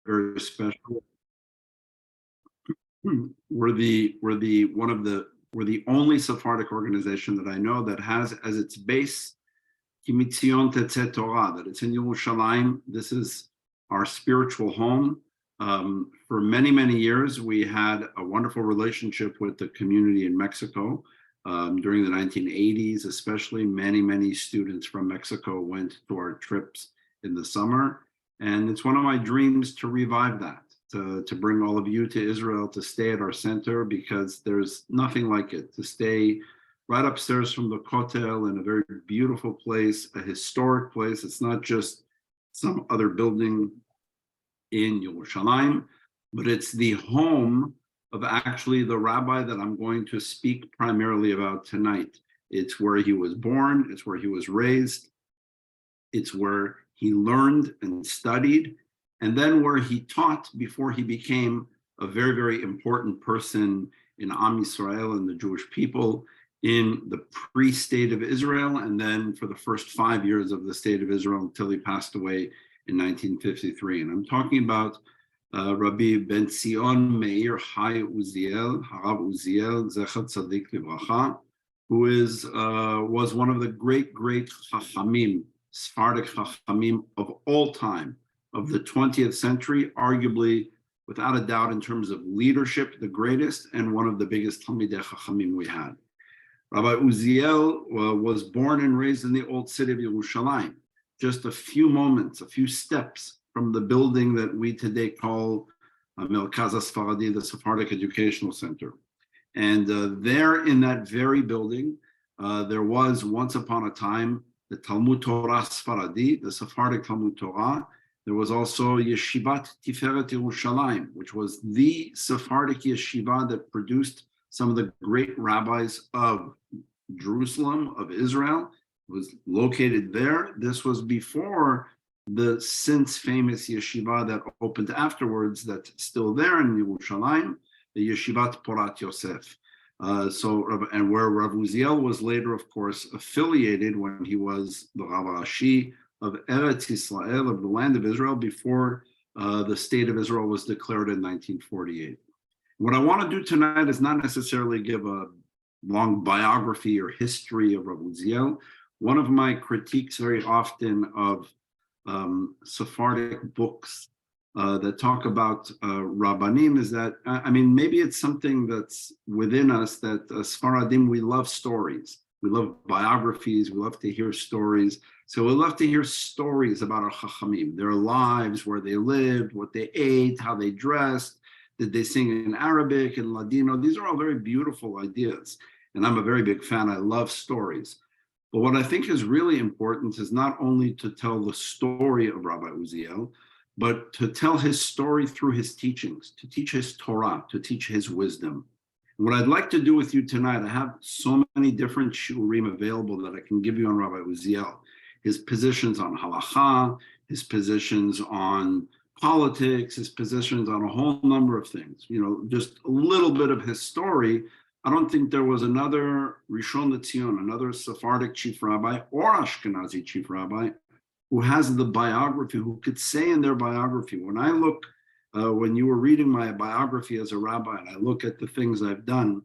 very special. We're the only Sephardic organization that I know that has as its base Kimitzion Tetzet Torah, that it's in Yerushalayim. This is our spiritual home. For many, many years, we had a wonderful relationship with the community in Mexico. During the 1980s, especially, many students from Mexico went to our trips in the summer. And it's one of my dreams to revive that, to bring all of you to Israel, to stay at our center, because there's nothing like it, to stay right upstairs from the Kotel in a very beautiful place, a historic place. It's not just some other building in Yerushalayim, but it's the home of actually the rabbi that I'm going to speak primarily about tonight. It's where he was born, it's where he was raised, it's where he learned and studied, and then where he taught before he became a very, very important person in Am Yisrael and the Jewish people in the pre-state of Israel, and then for the first 5 years of the state of Israel until he passed away in 1953. And I'm talking about Rabbi Ben Zion Meir Hai Uziel, Harav Uziel, Zecher Tzadik Livracha, who was one of the great Ḥakhamim, Sephardic Ḥakhamim of all time, of the 20th century, arguably, without a doubt, in terms of leadership, the greatest, and one of the biggest Talmidei Ḥakhamim we had. Rabbi Uziel was born and raised in the old city of Yerushalayim, just a few steps from the building that we today call Merkaz Sephardi, the Sephardic Educational Center. And there in that very building, there was once upon a time the Talmud Torah Sephardi, the Sephardic Talmud Torah. There was also Yeshivat Tiferet Yerushalayim, which was the Sephardic yeshiva that produced some of the great rabbis of Jerusalem, of Israel. It was located there. This was before the since famous yeshiva that opened afterwards, that's still there in Yerushalayim, the Yeshivat Porat Yosef. And where Rav Uziel was later, of course, affiliated when he was the Rav Rashi of Eretz Yisrael, of the land of Israel, before the state of Israel was declared in 1948. What I want to do tonight is not necessarily give a long biography or history of Rav Uziel. One of my critiques very often of Sephardic books that talk about Rabbanim is that, maybe it's something that's within us that Sephardim, we love stories. We love biographies. We love to hear stories. So we love to hear stories about our Ḥakhamim, their lives, where they lived, what they ate, how they dressed, did they sing in Arabic and Ladino. These are all very beautiful ideas. And I'm a very big fan. I love stories. But what I think is really important is not only to tell the story of Rabbi Uziel, but to tell his story through his teachings, to teach his Torah, to teach his wisdom. And what I'd like to do with you tonight, I have so many different shiurim available that I can give you on Rabbi Uziel. His positions on halacha, his positions on politics, his positions on a whole number of things. Just a little bit of his story. I don't think there was another Rishon LeZion, another Sephardic chief rabbi or Ashkenazi chief rabbi who has the biography, who could say in their biography, when I look, when you were reading my biography as a rabbi, and I look at the things I've done,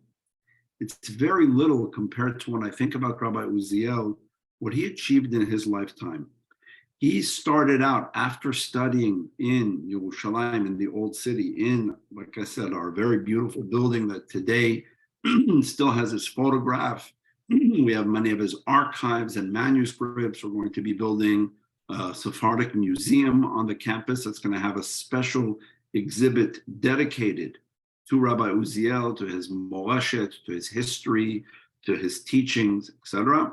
it's very little compared to when I think about Rabbi Uziel, what he achieved in his lifetime. He started out after studying in Yerushalayim, in the old city, in, like I said, our very beautiful building that today still has his photograph. We have many of his archives and manuscripts. We're going to be building a Sephardic museum on the campus that's going to have a special exhibit dedicated to Rabbi Uziel, to his morashet, to his history, to his teachings, etc.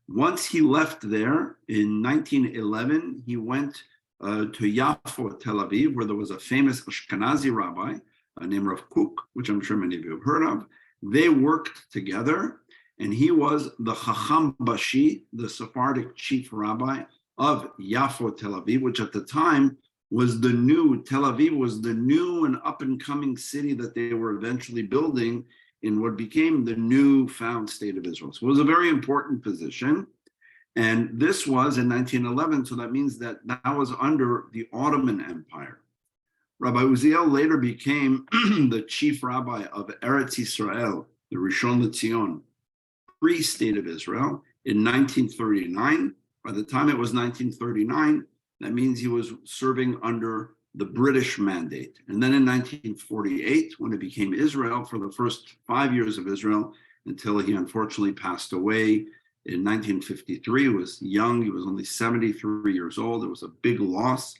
Once he left there in 1911, he went to Yafo, Tel Aviv, where there was a famous Ashkenazi rabbi named Rav Kook, which I'm sure many of you have heard of. They worked together, and he was the Chacham Bashi, the Sephardic chief rabbi of Yafo, Tel Aviv, which at the time was Tel Aviv was the new and up-and-coming city that they were eventually building in what became the new found state of Israel. So it was a very important position. And this was in 1911, so that means that was under the Ottoman Empire. Rabbi Uziel later became the chief rabbi of Eretz Yisrael, the Rishon LeZion, pre-State of Israel, in 1939. By the time it was 1939, that means he was serving under the British mandate. And then in 1948, when it became Israel, for the first 5 years of Israel, until he unfortunately passed away in 1953, he was young, he was only 73 years old. It was a big loss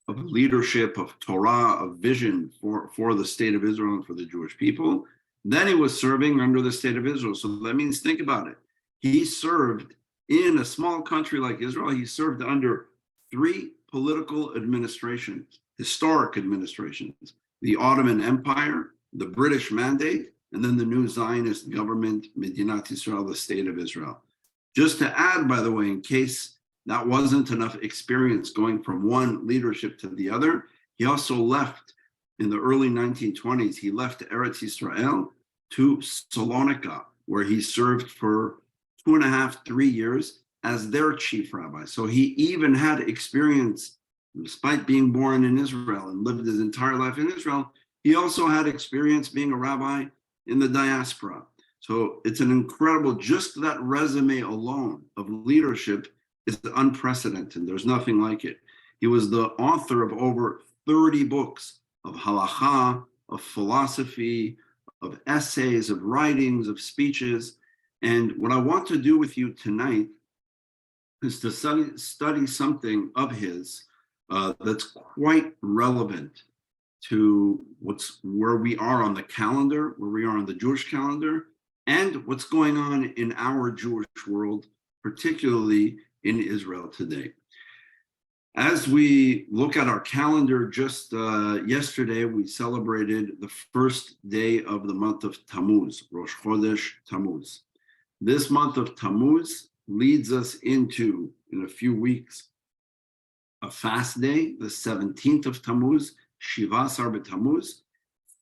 of leadership, of Torah, of vision for the state of Israel and for the Jewish people. Then he was serving under the state of Israel. So that means, think about it. He served in a small country like Israel, he served under 3 political administrations, historic administrations: the Ottoman Empire, the British Mandate, and then the new Zionist government, Medinat Yisrael, the state of Israel. Just to add, by the way, in case that wasn't enough experience going from one leadership to the other, he also left in the early 1920s, he left Eretz Yisrael to Salonika, where he served for 2.5, 3 years as their chief rabbi. So he even had experience, despite being born in Israel and lived his entire life in Israel, he also had experience being a rabbi in the diaspora. So it's an incredible, just that resume alone of leadership is unprecedented. There's nothing like it. He was the author of over 30 books of halacha, of philosophy, of essays, of writings, of speeches. And what I want to do with you tonight is to study something of his that's quite relevant to where we are on the calendar, where we are on the Jewish calendar, and what's going on in our Jewish world, particularly in Israel today. As we look at our calendar, just yesterday we celebrated the first day of the month of Tammuz, Rosh Chodesh Tammuz. This month of Tammuz leads us into, in a few weeks, a fast day, the 17th of Tammuz, Shiva Asar B'Tammuz.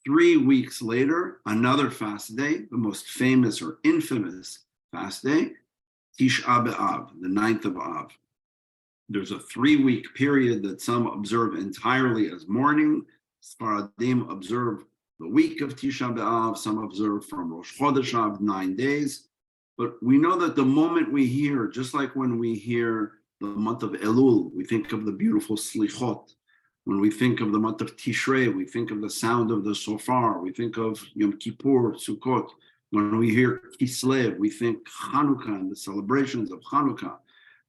3 weeks later, another fast day, the most famous or infamous fast day, Tisha B'Av, the 9th of Av. There's a 3-week period that some observe entirely as mourning. Sephardim observe the week of Tisha B'Av, some observe from Rosh Chodesh Av, 9 days. But we know that the moment we hear, just like when we hear the month of Elul, we think of the beautiful Slichot. When we think of the month of Tishrei, we think of the sound of the shofar. We think of Yom Kippur, Sukkot. When we hear Kislev, we think Chanukah and the celebrations of Chanukah.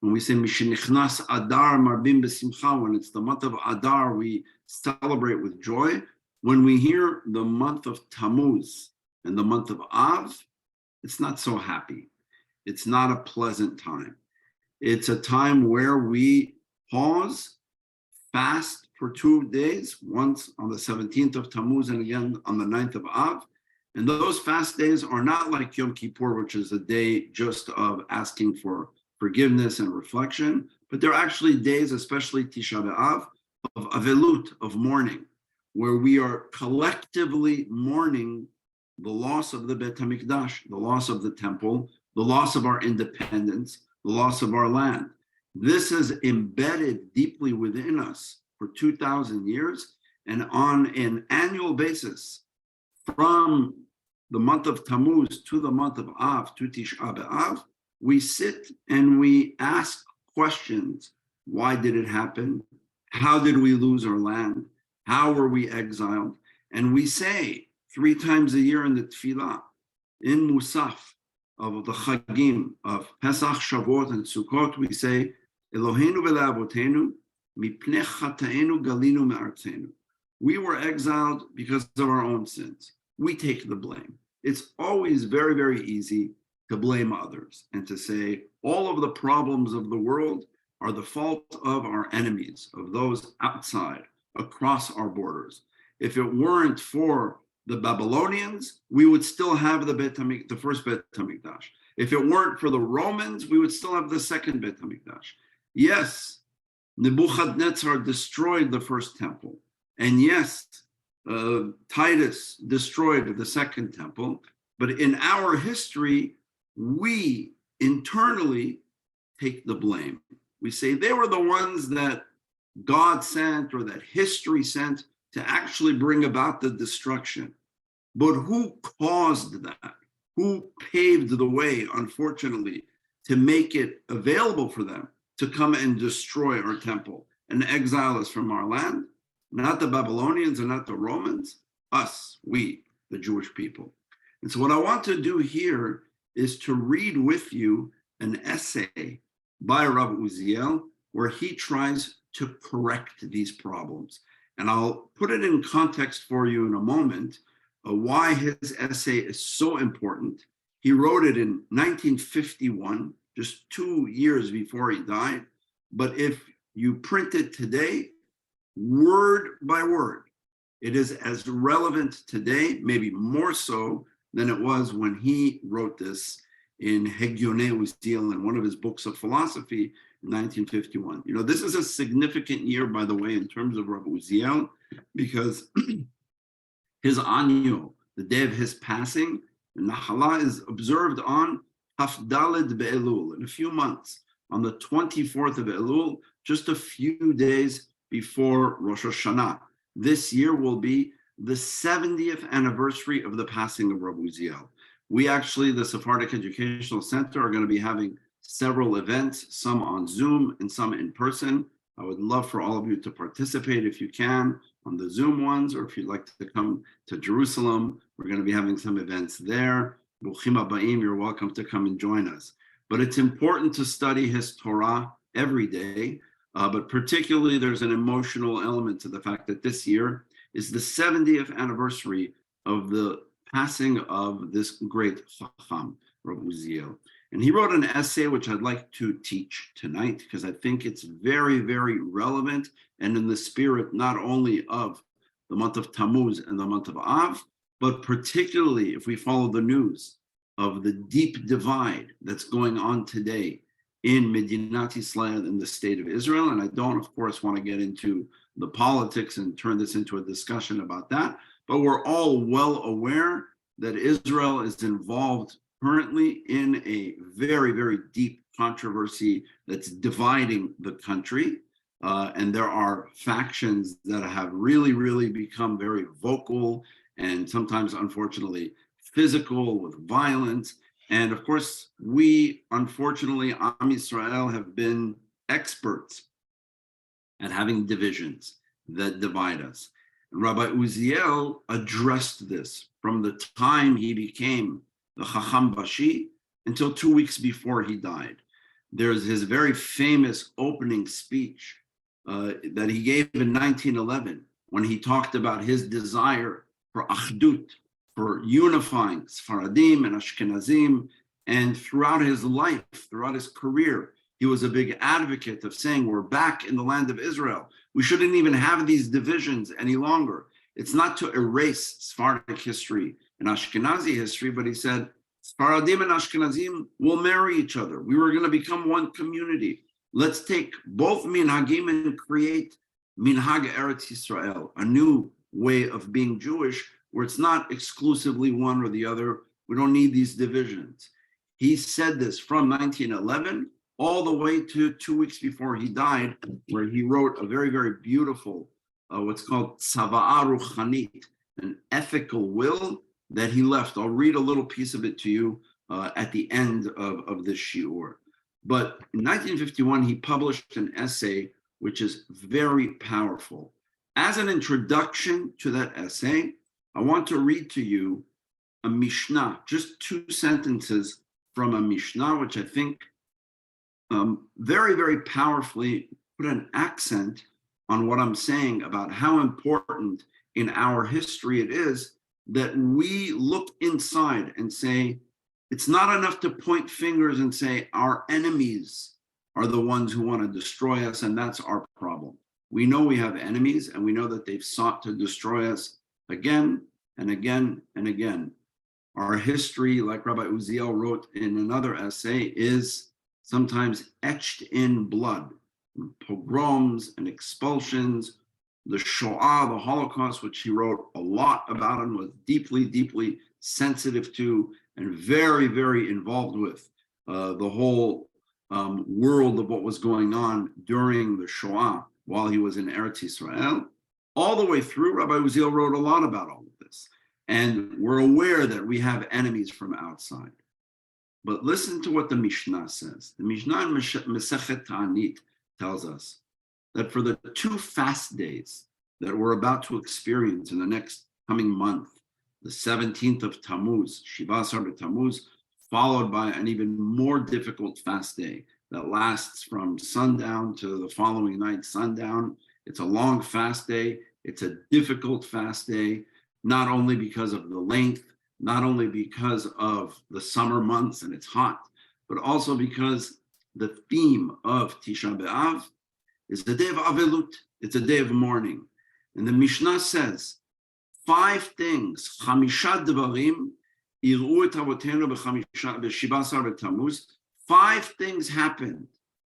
When we say Mishenichnas Adar Marbim B'Simcha, when it's the month of Adar, we celebrate with joy. When we hear the month of Tammuz and the month of Av, it's not so happy. It's not a pleasant time. It's a time where we pause, fast for 2 days, once on the 17th of Tammuz and again on the 9th of Av. And those fast days are not like Yom Kippur, which is a day just of asking for forgiveness and reflection, but they're actually days, especially Tisha B'Av, of avelut, of mourning, where we are collectively mourning the loss of the Beit HaMikdash, the loss of the temple, the loss of our independence, the loss of our land. This is embedded deeply within us for 2,000 years, and on an annual basis, from the month of Tammuz to the month of Av, to Tisha B'Av, we sit and we ask questions. Why did it happen? How did we lose our land? How were we exiled? And we say 3 times a year in the Tefillah, in Musaf, of the Chagim, of Pesach, Shavuot, and Sukkot, we say, Eloheinu v'le'avotenu, mipnei chataenu galinu me'artzenu. We were exiled because of our own sins. We take the blame. It's always very, very easy to blame others and to say all of the problems of the world are the fault of our enemies, of those outside, across our borders. If it weren't for the Babylonians, we would still have the first Beit HaMikdash. If it weren't for the Romans, we would still have the second Beit HaMikdash. Yes, Nebuchadnezzar destroyed the first temple. And yes, Titus destroyed the second temple. But in our history, we internally take the blame. We say they were the ones that God sent or that history sent to actually bring about the destruction. But who caused that? Who paved the way, unfortunately, to make it available for them to come and destroy our temple and exile us from our land? Not the Babylonians and not the Romans, us, we, the Jewish people. And so what I want to do here is to read with you an essay by Rav Uziel where he tries to correct these problems. And I'll put it in context for you in a moment, why his essay is so important. He wrote it in 1951, just 2 years before he died. But if you print it today, word by word, it is as relevant today, maybe more so than it was when he wrote this in Hegyonei Uziel, in one of his books of philosophy in 1951. You know, this is a significant year, by the way, in terms of Rav Uziel, because his anyo, the day of his passing, Nahala, is observed on Hafdalid Be'elul, in a few months, on the 24th of Elul, just a few days before Rosh Hashanah. This year will be the 70th anniversary of the passing of Rav Uziel. We actually, the Sephardic Educational Center, are going to be having several events, some on Zoom and some in person. I would love for all of you to participate if you can on the Zoom ones, or if you'd like to come to Jerusalem, we're going to be having some events there. Bouchim Habayim, you're welcome to come and join us. But it's important to study his Torah every day, but particularly there's an emotional element to the fact that this year is the 70th anniversary of the passing of this great Ḥakham, Rav Uziel. And he wrote an essay which I'd like to teach tonight because I think it's very, very relevant and in the spirit not only of the month of Tammuz and the month of Av, but particularly if we follow the news of the deep divide that's going on today in Medinat Yisrael, in the state of Israel. And I don't, of course, want to get into the politics and turn this into a discussion about that, but we're all well aware that Israel is involved currently in a very, very deep controversy that's dividing the country. And there are factions that have really, really become very vocal and sometimes, unfortunately, physical with violence. And of course, we, unfortunately, Am Yisrael, have been experts at having divisions that divide us. And Rabbi Uziel addressed this from the time he became the Chacham Bashi until 2 weeks before he died. There's his very famous opening speech that he gave in 1911 when he talked about his desire for Achdut, for unifying Sephardim and Ashkenazim. And throughout his life, throughout his career, he was a big advocate of saying, we're back in the land of Israel. We shouldn't even have these divisions any longer. It's not to erase Sephardic history and Ashkenazi history, but he said, Sephardim and Ashkenazim will marry each other. We were going to become one community. Let's take both minhagim and create minhag Eretz Yisrael, a new way of being Jewish, where it's not exclusively one or the other. We don't need these divisions. He said this from 1911 all the way to 2 weeks before he died, where he wrote a very, very beautiful, what's called Tzava'a Ruchanit, an ethical will that he left. I'll read a little piece of it to you at the end of this shiur. But in 1951, he published an essay which is very powerful. As an introduction to that essay, I want to read to you a Mishnah, just 2 sentences from a Mishnah, which I think very, very powerfully put an accent on what I'm saying about how important in our history it is that we look inside and say, it's not enough to point fingers and say our enemies are the ones who want to destroy us, and that's our problem. We know we have enemies, and we know that they've sought to destroy us again and again and again. Our history, like Rabbi Uziel wrote in another essay, is sometimes etched in blood. Pogroms and expulsions, the Shoah, the Holocaust, which he wrote a lot about and was deeply, deeply sensitive to and very, very involved with the whole world of what was going on during the Shoah while he was in Eretz Yisrael. all the way through, Rabbi Uziel wrote a lot about all of this. And we're aware that we have enemies from outside. But listen to what the Mishnah says. The Mishnah in Masechet Ta'anit tells us that for the 2 fast days that we're about to experience in the next coming month, the 17th of Tammuz, Shiva Asar b'Tammuz, followed by an even more difficult fast day that lasts from sundown to the following night, sundown. It's a long fast day. It's a difficult fast day, not only because of the length, not only because of the summer months and it's hot, but also because the theme of Tisha B'Av is the day of Avelut. It's a day of mourning. And the Mishnah says, 5 things, Chamisha Devarim, Iru et Avotenu b'Shiva Asar b'Tammuz. 5 things happened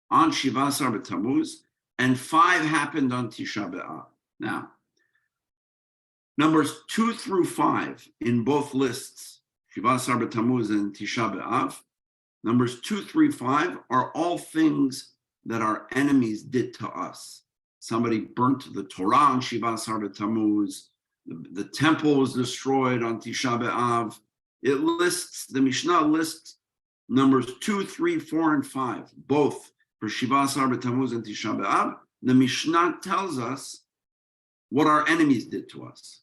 on Shiva Asar b'Tammuz, and 5 happened on Tisha B'Av. Now, numbers 2 through 5 in both lists, Shiva Asar b'Tammuz and Tisha B'Av, numbers 2, 3, 5 are all things that our enemies did to us. Somebody burnt the Torah on Shiva Asar b'Tammuz. The temple was destroyed on Tisha B'Av. It lists, the Mishnah lists numbers 2, 3, 4, and 5, both for Shiva Asar b'Tammuz and Tisha B'Av. The Mishnah tells us what our enemies did to us.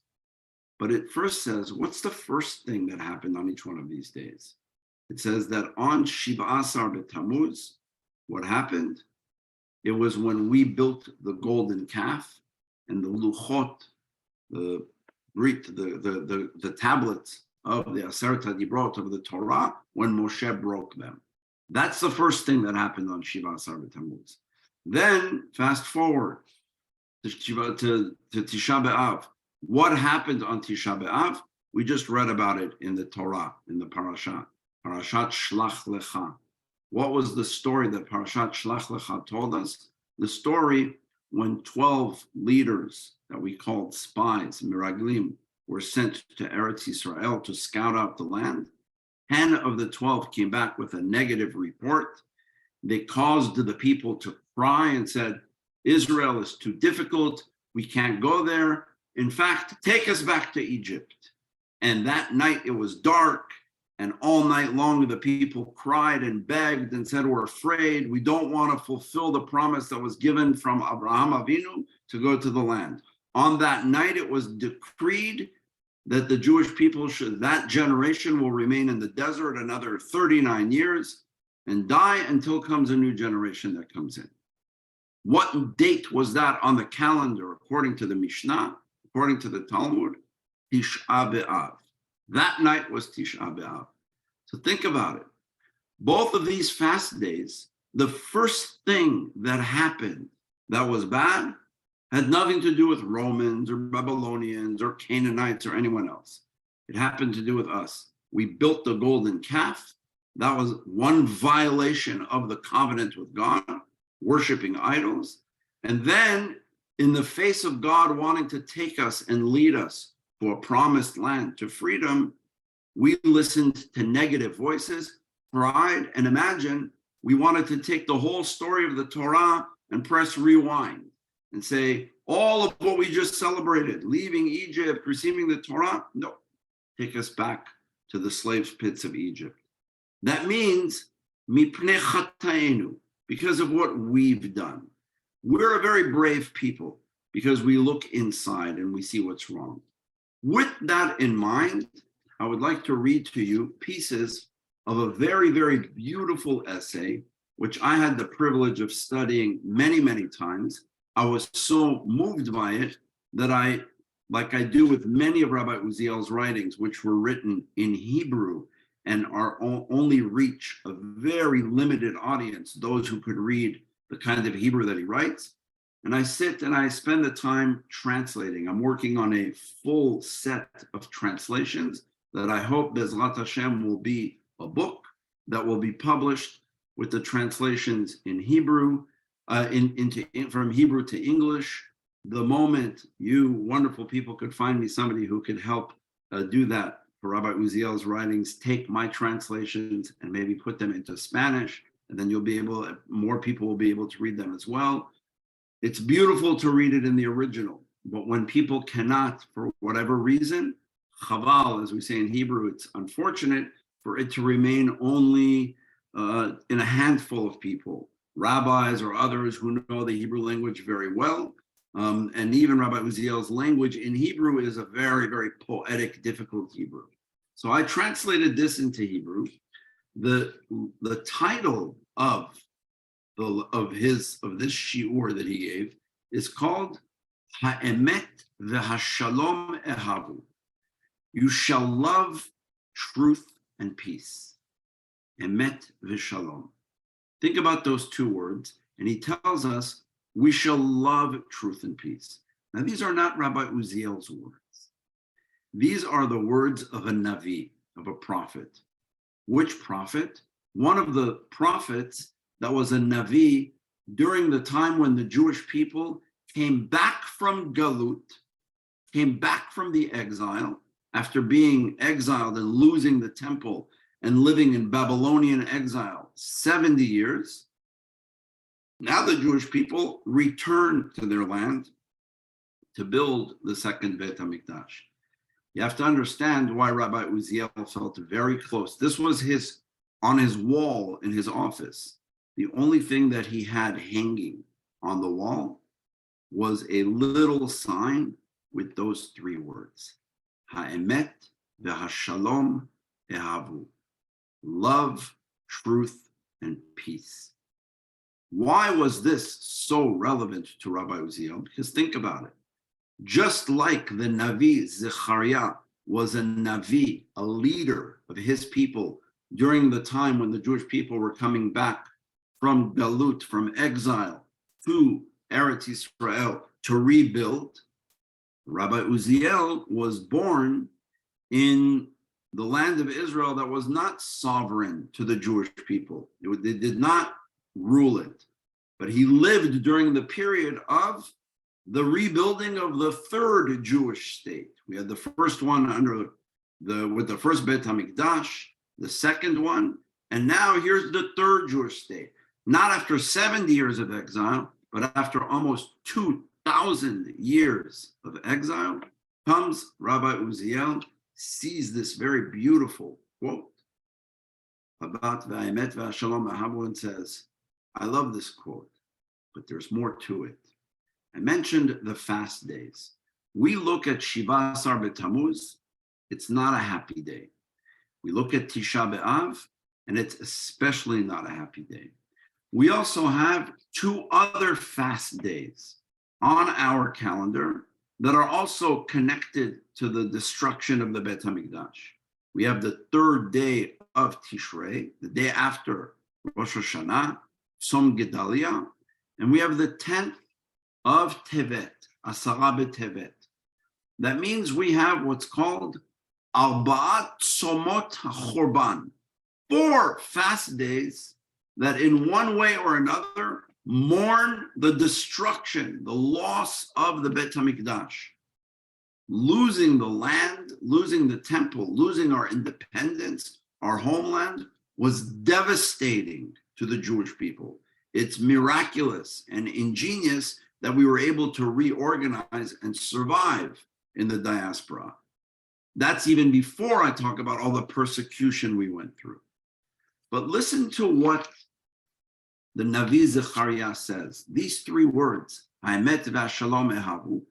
But it first says, what's the first thing that happened on each one of these days? It says that on Shiva Asar b'Tammuz, what happened? It was when we built the golden calf and the luchot, the tablets of the Aseret HaDibrot of the Torah, when Moshe broke them. That's the first thing that happened on Shiva Asar b'Tammuz. Then fast forward to Tisha B'Av. What happened on Tisha B'Av? We just read about it in the Torah, in the Parashat Shlach Lecha. What was the story that Parashat Shlach Lecha told us? The story when 12 leaders that we called spies, Miraglim, were sent to Eretz Yisrael to scout out the land. 10 of the 12 came back with a negative report. They caused the people to cry and said, Israel is too difficult. We can't go there. In fact, take us back to Egypt. And that night it was dark, and all night long the people cried and begged and said, we're afraid. We don't want to fulfill the promise that was given from Abraham Avinu to go to the land. On that night, it was decreed that the Jewish people that generation will remain in the desert another 39 years and die until comes a new generation that comes in. What date was that on the calendar according to the Mishnah, according to the Talmud? Tisha B'Av. That night was Tisha B'Av. So think about it. Both of these fast days, the first thing that happened that was bad had nothing to do with Romans or Babylonians or Canaanites or anyone else. It happened to do with us. We built the golden calf. That was one violation of the covenant with God, worshiping idols. And then in the face of God wanting to take us and lead us to a promised land, to freedom, we listened to negative voices, pride, and imagine we wanted to take the whole story of the Torah and press rewind and say, all of what we just celebrated, leaving Egypt, receiving the Torah, no, take us back to the slave pits of Egypt. That means, mipnei chataenu, because of what we've done. We're a very brave people because we look inside and we see what's wrong. With that in mind, I would like to read to you pieces of a very, very beautiful essay, which I had the privilege of studying many, many times. I was so moved by it that I, like I do with many of Rabbi Uziel's writings, which were written in Hebrew and are only reach a very limited audience, those who could read the kind of Hebrew that he writes. And I sit and I spend the time translating. I'm working on a full set of translations that I hope Bezrat Hashem will be a book that will be published with the translations in Hebrew, from Hebrew to English. The moment you wonderful people could find me somebody who could help do that for Rabbi Uziel's writings, take my translations and maybe put them into Spanish, and then more people will be able to read them as well. It's beautiful to read it in the original. But when people cannot, for whatever reason, chaval, as we say in Hebrew, it's unfortunate for it to remain only in a handful of people, rabbis or others who know the Hebrew language very well. And even Rabbi Uziel's language in Hebrew is a very, very poetic, difficult Hebrew. So I translated this into Hebrew. The title of this shiur that he gave is called Ha'emet v'hashalom ehavu. You shall love truth and peace. Emet v'shalom. Think about those two words, and he tells us we shall love truth and peace. Now, these are not Rabbi Uziel's words. These are the words of a Navi, of a prophet. Which prophet? One of the prophets that was a Navi during the time when the Jewish people came back from Galut, came back from the exile, after being exiled and losing the temple and living in Babylonian exile 70 years. Now the Jewish people return to their land to build the second Beit HaMikdash. You have to understand why Rabbi Uziel felt very close. This was on his wall in his office. The only thing that he had hanging on the wall was a little sign with those three words. Ha'emet v'hashalom ehavu. Love, truth, and peace. Why was this so relevant to Rabbi Uziel? Because think about it. Just like the Navi Zechariah was a Navi, a leader of his people during the time when the Jewish people were coming back from Galut, from exile to Eretz Yisrael to rebuild, Rabbi Uziel was born in the land of Israel that was not sovereign to the Jewish people. They did not rule it, but he lived during the period of the rebuilding of the third Jewish state. We had the first one with the first Beit HaMikdash, the second one, and now here's the third Jewish state. Not after 70 years of exile, but after almost 2,000 years of exile, comes Rabbi Uziel, sees this very beautiful quote about V'amet v'ashalom ehavu, and says, I love this quote, but there's more to it. I mentioned the fast days. We look at Shiva Asar B'Tammuz, it's not a happy day. We look at Tisha B'Av, and it's especially not a happy day. We also have two other fast days on our calendar that are also connected to the destruction of the Beit HaMikdash. We have the third day of Tishrei, the day after Rosh Hashanah, Tzom Gedalia, and we have the 10th of Tevet, Asara B'Tevet. That means we have what's called Arba'at Tzomot HaChorban, 4 fast days that in one way or another mourn the destruction, the loss of the Beit HaMikdash. Losing the land, losing the temple, losing our independence, our homeland was devastating to the Jewish people. It's miraculous and ingenious that we were able to reorganize and survive in the diaspora. That's even before I talk about all the persecution we went through. But listen to what the Navi Zechariah says. These 3 words, Ha'emet v'ashalom ehavu.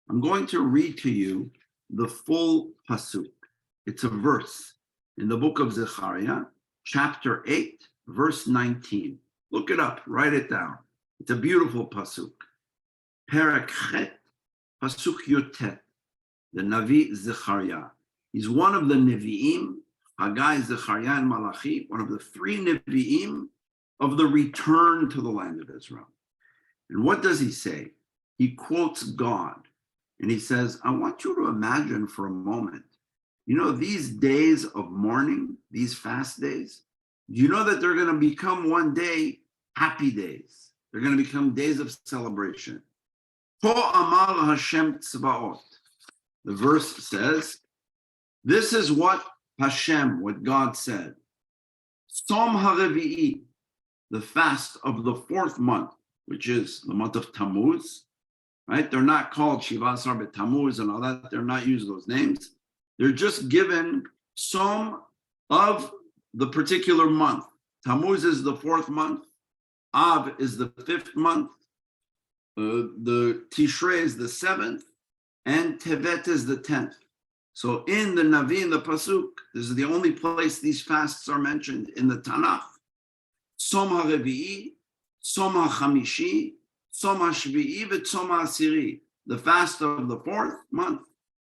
I'm going to read to you the full pasuk. It's a verse in the book of Zechariah, chapter 8, verse 19. Look it up, write it down. It's a beautiful pasuk. Perek Chet, pasuk Yotet, the Navi Zechariah. He's one of the Nevi'im, Haggai, Zechariah, and Malachi, one of the 3 Nevi'im of the return to the land of Israel. And what does he say? He quotes God, and he says, I want you to imagine for a moment, these days of mourning, these fast days, do you know that they're going to become one day happy days? They're going to become days of celebration. Ko amar Hashem tzvaot. The verse says, this is what Hashem, what God said. Tzom harevi'i, the fast of the 4th month, which is the month of Tammuz, right? They're not called Shiva Asar B'Tammuz and all that. They're not used those names. They're just given some of the particular month. Tammuz is the 4th month. Av is the 5th month. The Tishrei is the 7th. And Tevet is the 10th. So in the Navi, in the Pasuk, this is the only place these fasts are mentioned in the Tanakh. Tzom HaRevi'i, Tzom HaChamishi, Tzom HaShvi'i, V'Tzom HaAsiri. The fast of the 4th month,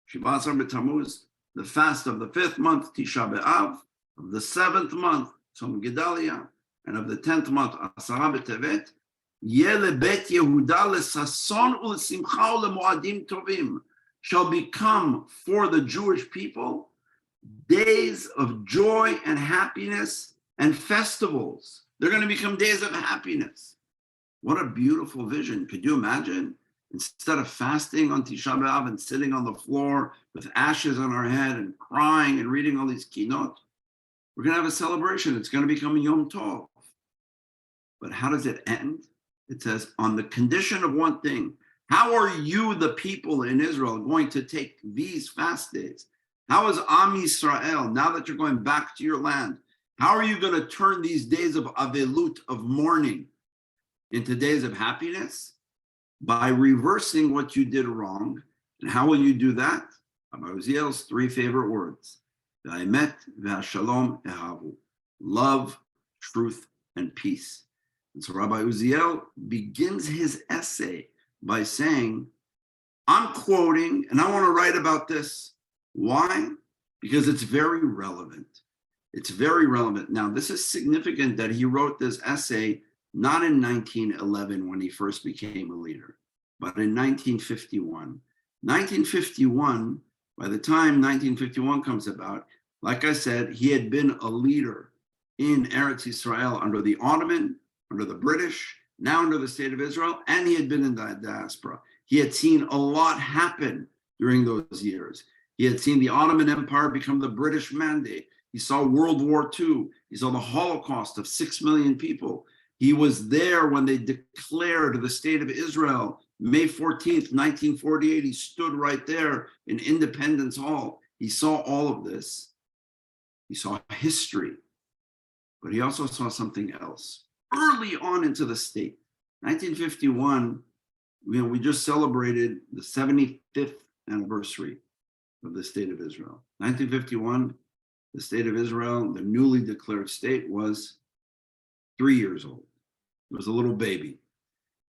Shiva Asar B'Tammuz. The fast of the 5th month, Tisha B'Av. Of the 7th month, Tzom Gedalia. And of the 10th month, Asara B'Tevet. Yeh lebet Yehuda lesason ulesimcha ulemoadim tovim. Shall become for the Jewish people days of joy and happiness and festivals. They're going to become days of happiness. What a beautiful vision. Could you imagine? Instead of fasting on Tisha B'Av and sitting on the floor with ashes on our head and crying and reading all these kinot, we're going to have a celebration. It's going to become a Yom Tov. But how does it end? It says, on the condition of one thing. How are you, the people in Israel, going to take these fast days? How is Am Yisrael, now that you're going back to your land, how are you going to turn these days of avelut, of mourning, into days of happiness? By reversing what you did wrong. And how will you do that? Rabbi Uziel's 3 favorite words. V'haemet v'hashalom ehavu. Love, truth, and peace. And so Rabbi Uziel begins his essay by saying, I'm quoting, and I want to write about this. Why? Because it's very relevant. It's very relevant. Now, this is significant that he wrote this essay not in 1911 when he first became a leader, but in 1951. 1951, by the time 1951 comes about, like I said, he had been a leader in Eretz Yisrael under the Ottoman, under the British, now under the state of Israel, and he had been in the diaspora. He had seen a lot happen during those years. He had seen the Ottoman Empire become the British Mandate. He saw World War II. He saw the Holocaust of 6 million people. He was there when they declared the state of Israel, May 14th, 1948. He stood right there in Independence Hall. He saw all of this. He saw history, but he also saw something else. Early on into the state, 1951, we just celebrated the 75th anniversary of the state of Israel. 1951, the state of Israel, the newly declared state, was 3 years old. It was a little baby.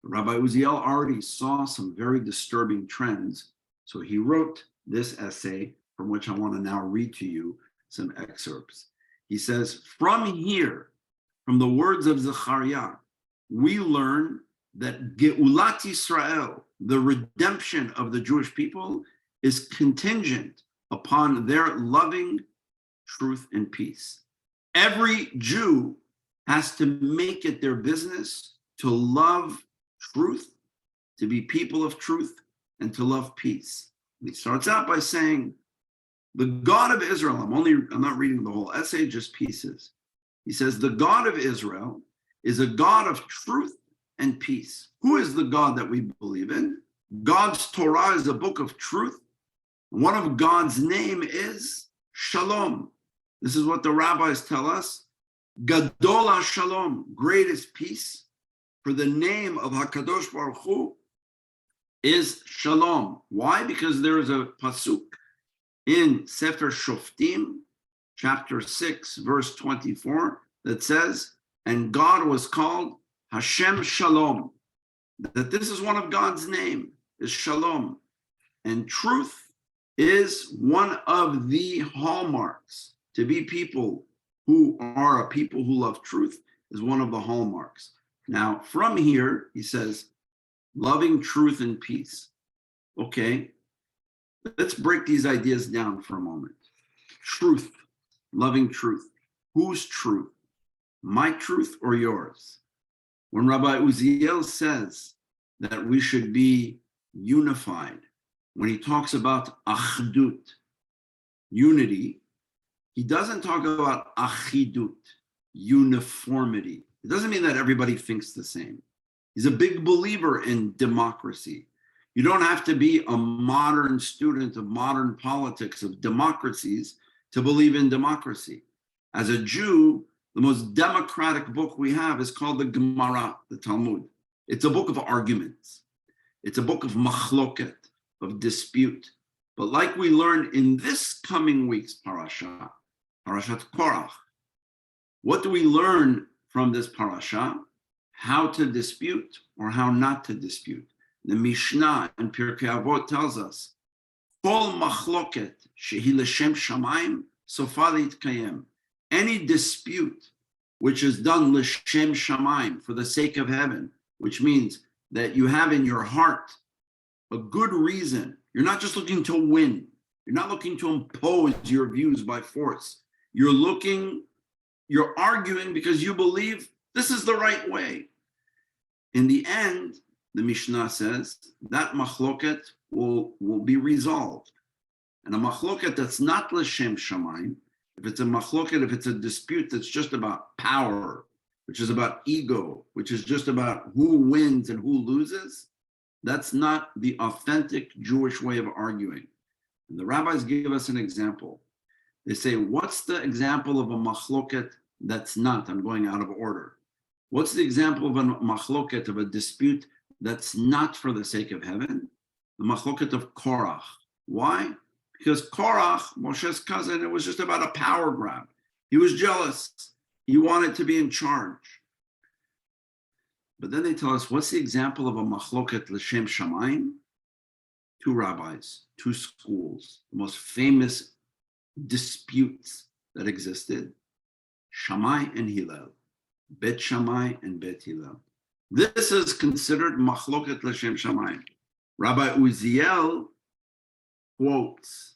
Rabbi Uziel already saw some very disturbing trends, so he wrote this essay from which I want to now read to you some excerpts. He says, from here, from the words of Zechariah, we learn that Geulat Yisrael, the redemption of the Jewish people, is contingent upon their loving truth and peace. Every Jew has to make it their business to love truth, to be people of truth, and to love peace. And he starts out by saying, the God of Israel, I'm not reading the whole essay, just pieces. He says, the God of Israel is a God of truth and peace. Who is the God that we believe in? God's Torah is a book of truth. One of God's name is Shalom. This is what the rabbis tell us. Gadol HaShalom, great is peace. For the name of HaKadosh Baruch Hu is Shalom. Why? Because there is a pasuk in Sefer Shoftim, chapter 6, verse 24, that says, and God was called Hashem Shalom. That this is one of God's name, is Shalom. And truth is one of the hallmarks. To be people who are a people who love truth is one of the hallmarks. Now, from here, he says, loving truth and peace. Okay, let's break these ideas down for a moment. Truth, loving truth. Whose truth? My truth or yours? When Rabbi Uziel says that we should be unified, when he talks about achdut, unity, he doesn't talk about achidut, uniformity. It doesn't mean that everybody thinks the same. He's a big believer in democracy. You don't have to be a modern student of modern politics, of democracies, to believe in democracy. As a Jew, the most democratic book we have is called the Gemara, the Talmud. It's a book of arguments. It's a book of machloket, of dispute. But like we learned in this coming week's parasha, Parashat Korach, what do we learn from this parasha? How to dispute or how not to dispute. The Mishnah in Pirkei Avot tells us, Kol machloket shehi l'shem shamayim sofa yitkayem. Any dispute which is done l'shem shamayim, for the sake of heaven, which means that you have in your heart a good reason. You're not just looking to win. You're not looking to impose your views by force. You're arguing because you believe this is the right way. In the end, the Mishnah says that machloket will be resolved. And a machloket that's not l'shem shamayim, if it's a machloket, if it's a dispute that's just about power, which is about ego, which is just about who wins and who loses, that's not the authentic Jewish way of arguing. And the rabbis give us an example. They say, what's the example of a machloket that's not? I'm going out of order. What's the example of a machloket, of a dispute that's not for the sake of heaven? The machloket of Korach. Why? Because Korach, Moshe's cousin, it was just about a power grab. He was jealous. He wanted to be in charge. But then they tell us, what's the example of a machloket l'shem shamayim? Two rabbis, two schools, the most famous disputes that existed, Shammai and Hillel, Bet Shammai and Bet Hillel. This is considered machloket l'shem shamayim. Rabbi Uziel quotes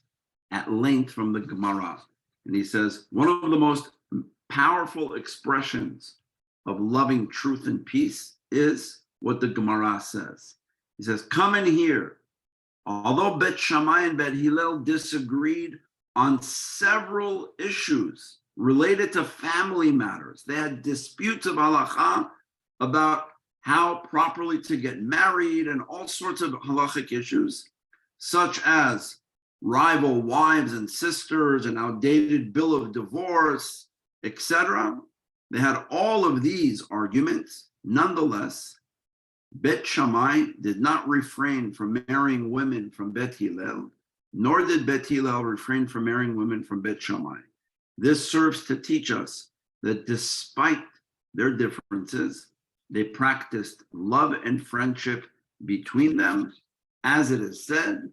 at length from the Gemara, and he says, one of the most powerful expressions of loving truth and peace is what the Gemara says. He says, come in here. Although Bet Shammai and Bet Hillel disagreed on several issues related to family matters, they had disputes of halacha about how properly to get married and all sorts of halachic issues, such as rival wives and sisters, an outdated bill of divorce, etc. They had all of these arguments. Nonetheless, Bet Shammai did not refrain from marrying women from Bet Hillel, nor did Bet Hillel refrain from marrying women from Bet Shammai. This serves to teach us that despite their differences, they practiced love and friendship between them. As it is said,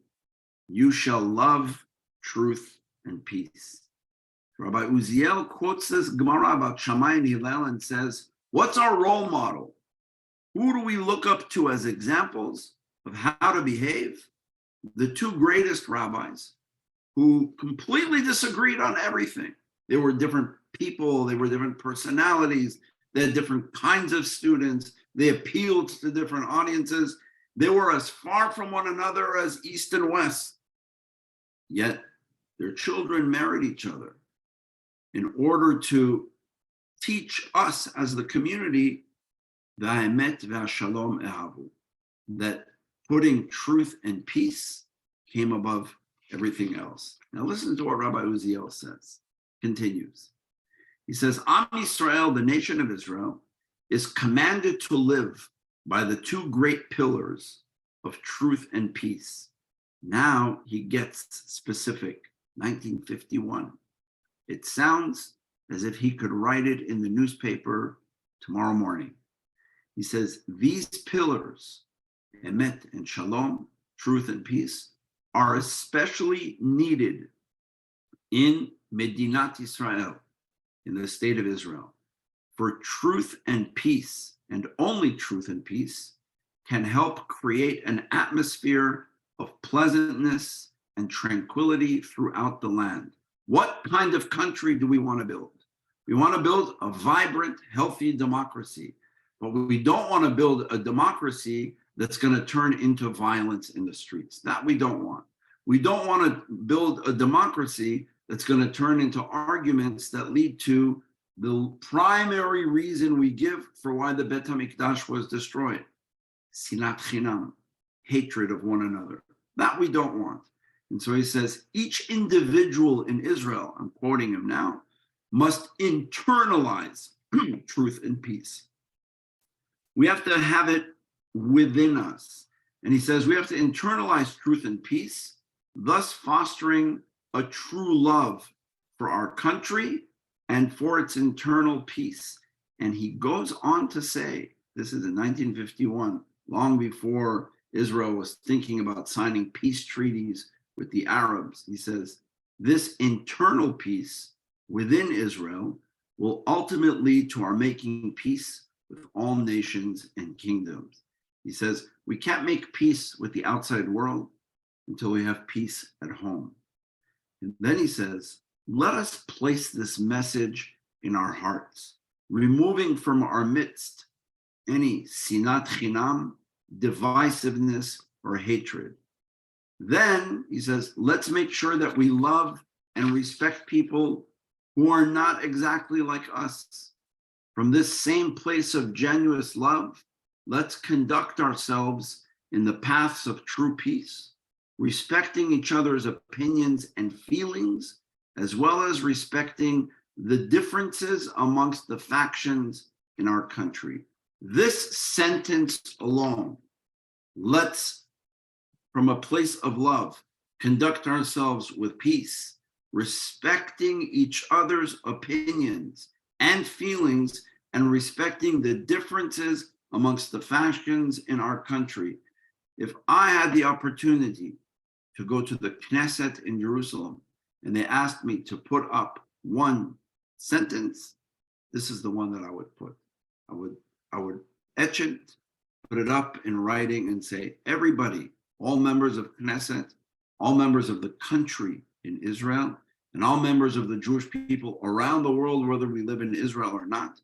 you shall love truth and peace. Rabbi Uziel quotes this Gemara about Shammai and Hillel and says, what's our role model? Who do we look up to as examples of how to behave? The two greatest rabbis who completely disagreed on everything. They were different people, they were different personalities, they had different kinds of students, they appealed to different audiences. They were as far from one another as East and West. Yet their children married each other in order to teach us as the community V'haemet v'hashalom ehavu, that putting truth and peace came above everything else. Now listen to what Rabbi Uziel says. Continues. He says, Am Yisrael, the nation of Israel, is commanded to live by the two great pillars of truth and peace. Now he gets specific. 1951. It sounds as if he could write it in the newspaper tomorrow morning. He says, these pillars, emet and shalom, truth and peace, are especially needed in Medinat Israel, in the state of Israel. For truth and peace, and only truth and peace, can help create an atmosphere of pleasantness and tranquility throughout the land. What kind of country do we want to build? We want to build a vibrant, healthy democracy. But we don't want to build a democracy that's going to turn into violence in the streets. That we don't want. We don't want to build a democracy that's going to turn into arguments that lead to the primary reason we give for why the Bet HaMikdash was destroyed. Sinat Chinam, hatred of one another. That we don't want. And so he says, each individual in Israel, I'm quoting him now, must internalize truth and peace. We have to have it within us. And he says we have to internalize truth and peace, thus fostering a true love for our country and for its internal peace. And he goes on to say, this is in 1951, long before Israel was thinking about signing peace treaties with the Arabs. He says, this internal peace within Israel will ultimately lead to our making peace with all nations and kingdoms. He says, we can't make peace with the outside world until we have peace at home. And then he says, let us place this message in our hearts, removing from our midst any sinat chinam, divisiveness, or hatred. Then, he says, let's make sure that we love and respect people who are not exactly like us. From this same place of genuine love, let's conduct ourselves in the paths of true peace, respecting each other's opinions and feelings, as well as respecting the differences amongst the factions in our country. This sentence alone, let's, from a place of love, conduct ourselves with peace, respecting each other's opinions and feelings, and respecting the differences amongst the factions in our country. If I had the opportunity to go to the Knesset in Jerusalem and they asked me to put up one sentence, this is the one that I would put. I would etch it, put it up in writing and say, everybody, all members of Knesset, all members of the country in Israel, and all members of the Jewish people around the world, whether we live in Israel or not,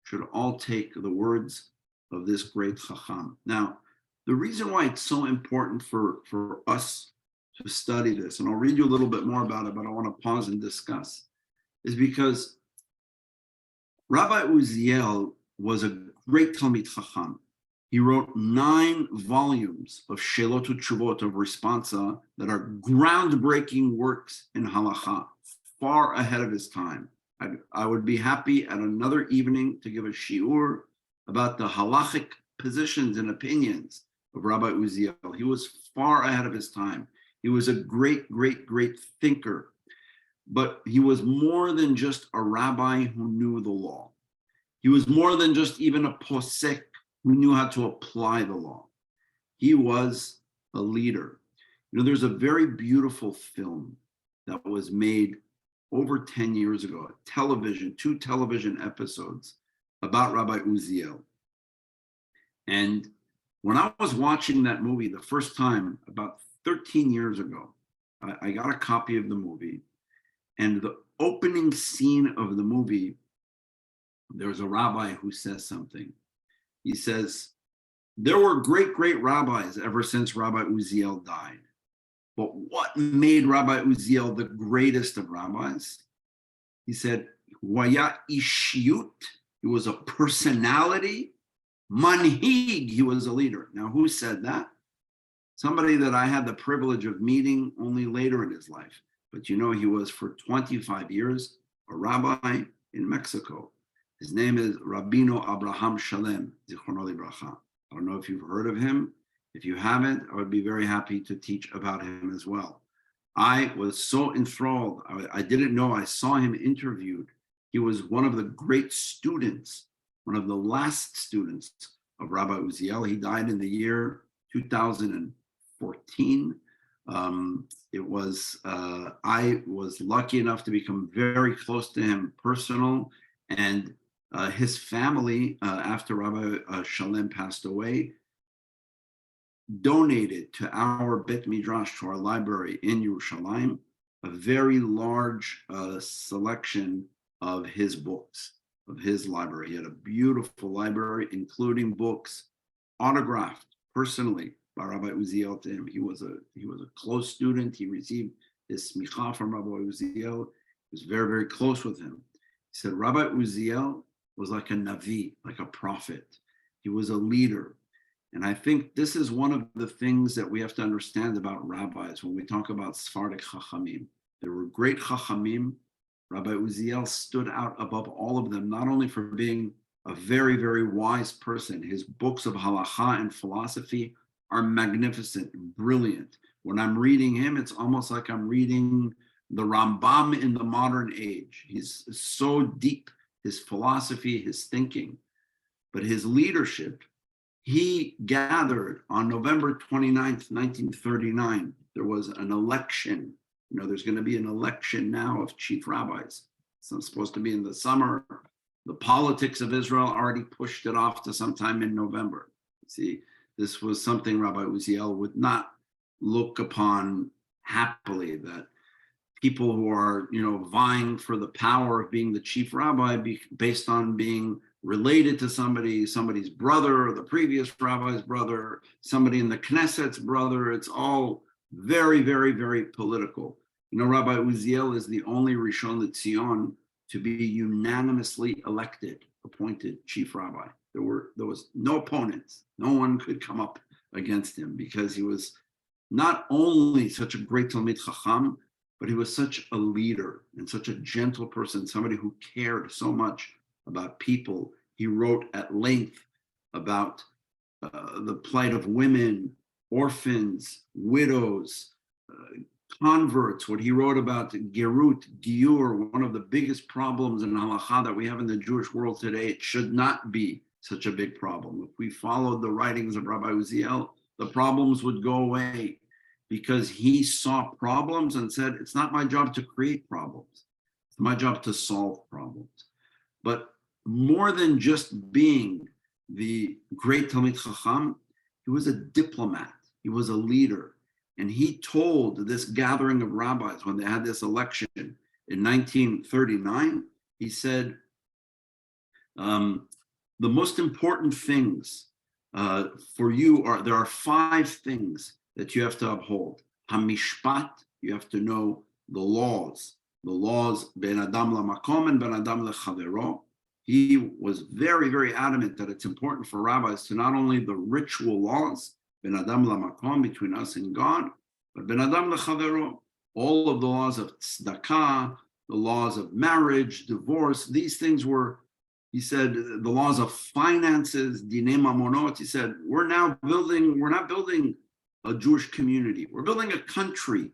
should all take the words of this great Ḥakham. Now, the reason why it's so important for us to study this, and I'll read you a little bit more about it, but I want to pause and discuss, is because Rabbi Uziel was a great Talmid Ḥacham. He wrote 9 volumes of Shelot Utshuvot, of responsa, that are groundbreaking works in halacha, far ahead of his time. I would be happy at another evening to give a shiur about the halachic positions and opinions of Rabbi Uziel. He was far ahead of his time. He was a great thinker, but he was more than just a rabbi who knew the law. He was more than just even a posek who knew how to apply the law. He was a leader. You know, there's a very beautiful film that was made over 10 years ago, television, 2 television episodes about Rabbi Uziel. And when I was watching that movie the first time, about 13 years ago, I got a copy of the movie, and the opening scene of the movie, there's a rabbi who says something. He says, there were great rabbis ever since Rabbi Uziel died. But what made Rabbi Uziel the greatest of rabbis? He said, Waya ishiyut, he was a personality. Manhig, he was a leader. Now, who said that? Somebody that I had the privilege of meeting only later in his life. But you know, he was for 25 years a rabbi in Mexico. His name is Rabbeinu Abraham Shalem, Zichrono Livracha. I don't know if you've heard of him. If you haven't, I would be very happy to teach about him as well. I was so enthralled. I didn't know. I saw him interviewed. He was one of the great students, one of the last students of Rabbi Uziel. He died in the year 2014. I was lucky enough to become very close to him personal, and his family, after Rabbi Shalem passed away, donated to our Bet Midrash, to our library in Yerushalayim, a very large selection of his books, of his library. He had a beautiful library, including books autographed personally by Rabbi Uziel to him. He was a close student. He received his smicha from Rabbi Uziel. He was very close with him. He said Rabbi Uziel was like a navi, like a prophet. He was a leader. And I think this is one of the things that we have to understand about rabbis when we talk about Sephardic Ḥakhamim. There were great Ḥakhamim. Rabbi Uziel stood out above all of them, not only for being a very, very wise person. His books of halacha and philosophy are magnificent, brilliant. When I'm reading him, it's almost like I'm reading the Rambam in the modern age. He's so deep, his philosophy, his thinking, but his leadership. He gathered on November 29th, 1939. There was an election. There's going to be an election now of chief rabbis. It's supposed to be in the summer. The politics of Israel already pushed it off to sometime in November. See, this was something Rabbi Uziel would not look upon happily, that people who are, vying for the power of being the chief rabbi based on being related to somebody's brother, or the previous rabbi's brother, somebody in the Knesset's brother. It's all very, very, very political. Rabbi Uziel is the only Rishon LeZion to be unanimously appointed chief rabbi. There was no opponents. No one could come up against him, because he was not only such a great Talmid Chacham, but he was such a leader and such a gentle person, somebody who cared so much about people. He wrote at length about the plight of women, orphans, widows, converts. What he wrote about Gerut, Giur, one of the biggest problems in halacha that we have in the Jewish world today. It should not be such a big problem. If we followed the writings of Rabbi Uziel, the problems would go away, because he saw problems and said, it's not my job to create problems. It's my job to solve problems. But more than just being the great Talmid Chacham, he was a diplomat. He was a leader. And he told this gathering of rabbis when they had this election in 1939, he said, the most important things for you there are 5 things that you have to uphold. Hamishpat, you have to know the laws ben adam lamakom and ben adam lechavero. He was very, very adamant that it's important for rabbis to not only the ritual laws, ben adam lamakom, between us and God, but ben adam lechavero, all of the laws of tzedakah, the laws of marriage, divorce. These things were, he said, the laws of finances, dinei mamonot. He said, we're not building a Jewish community. We're building a country.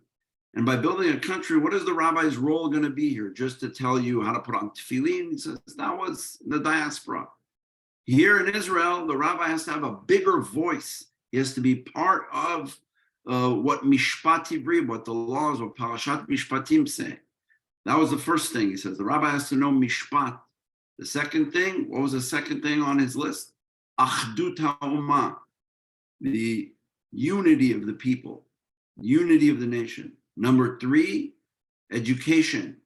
And by building a country, what is the rabbi's role going to be here? Just to tell you how to put on tefillin? He says, that was the diaspora. Here in Israel, the rabbi has to have a bigger voice. He has to be part of what Mishpat Ivri, what the laws of Parashat Mishpatim say. That was the first thing. He says, the rabbi has to know Mishpat. The second thing, what was the second thing on his list? Achdut ha'umah, the unity of the people, unity of the nation. Number 3, education.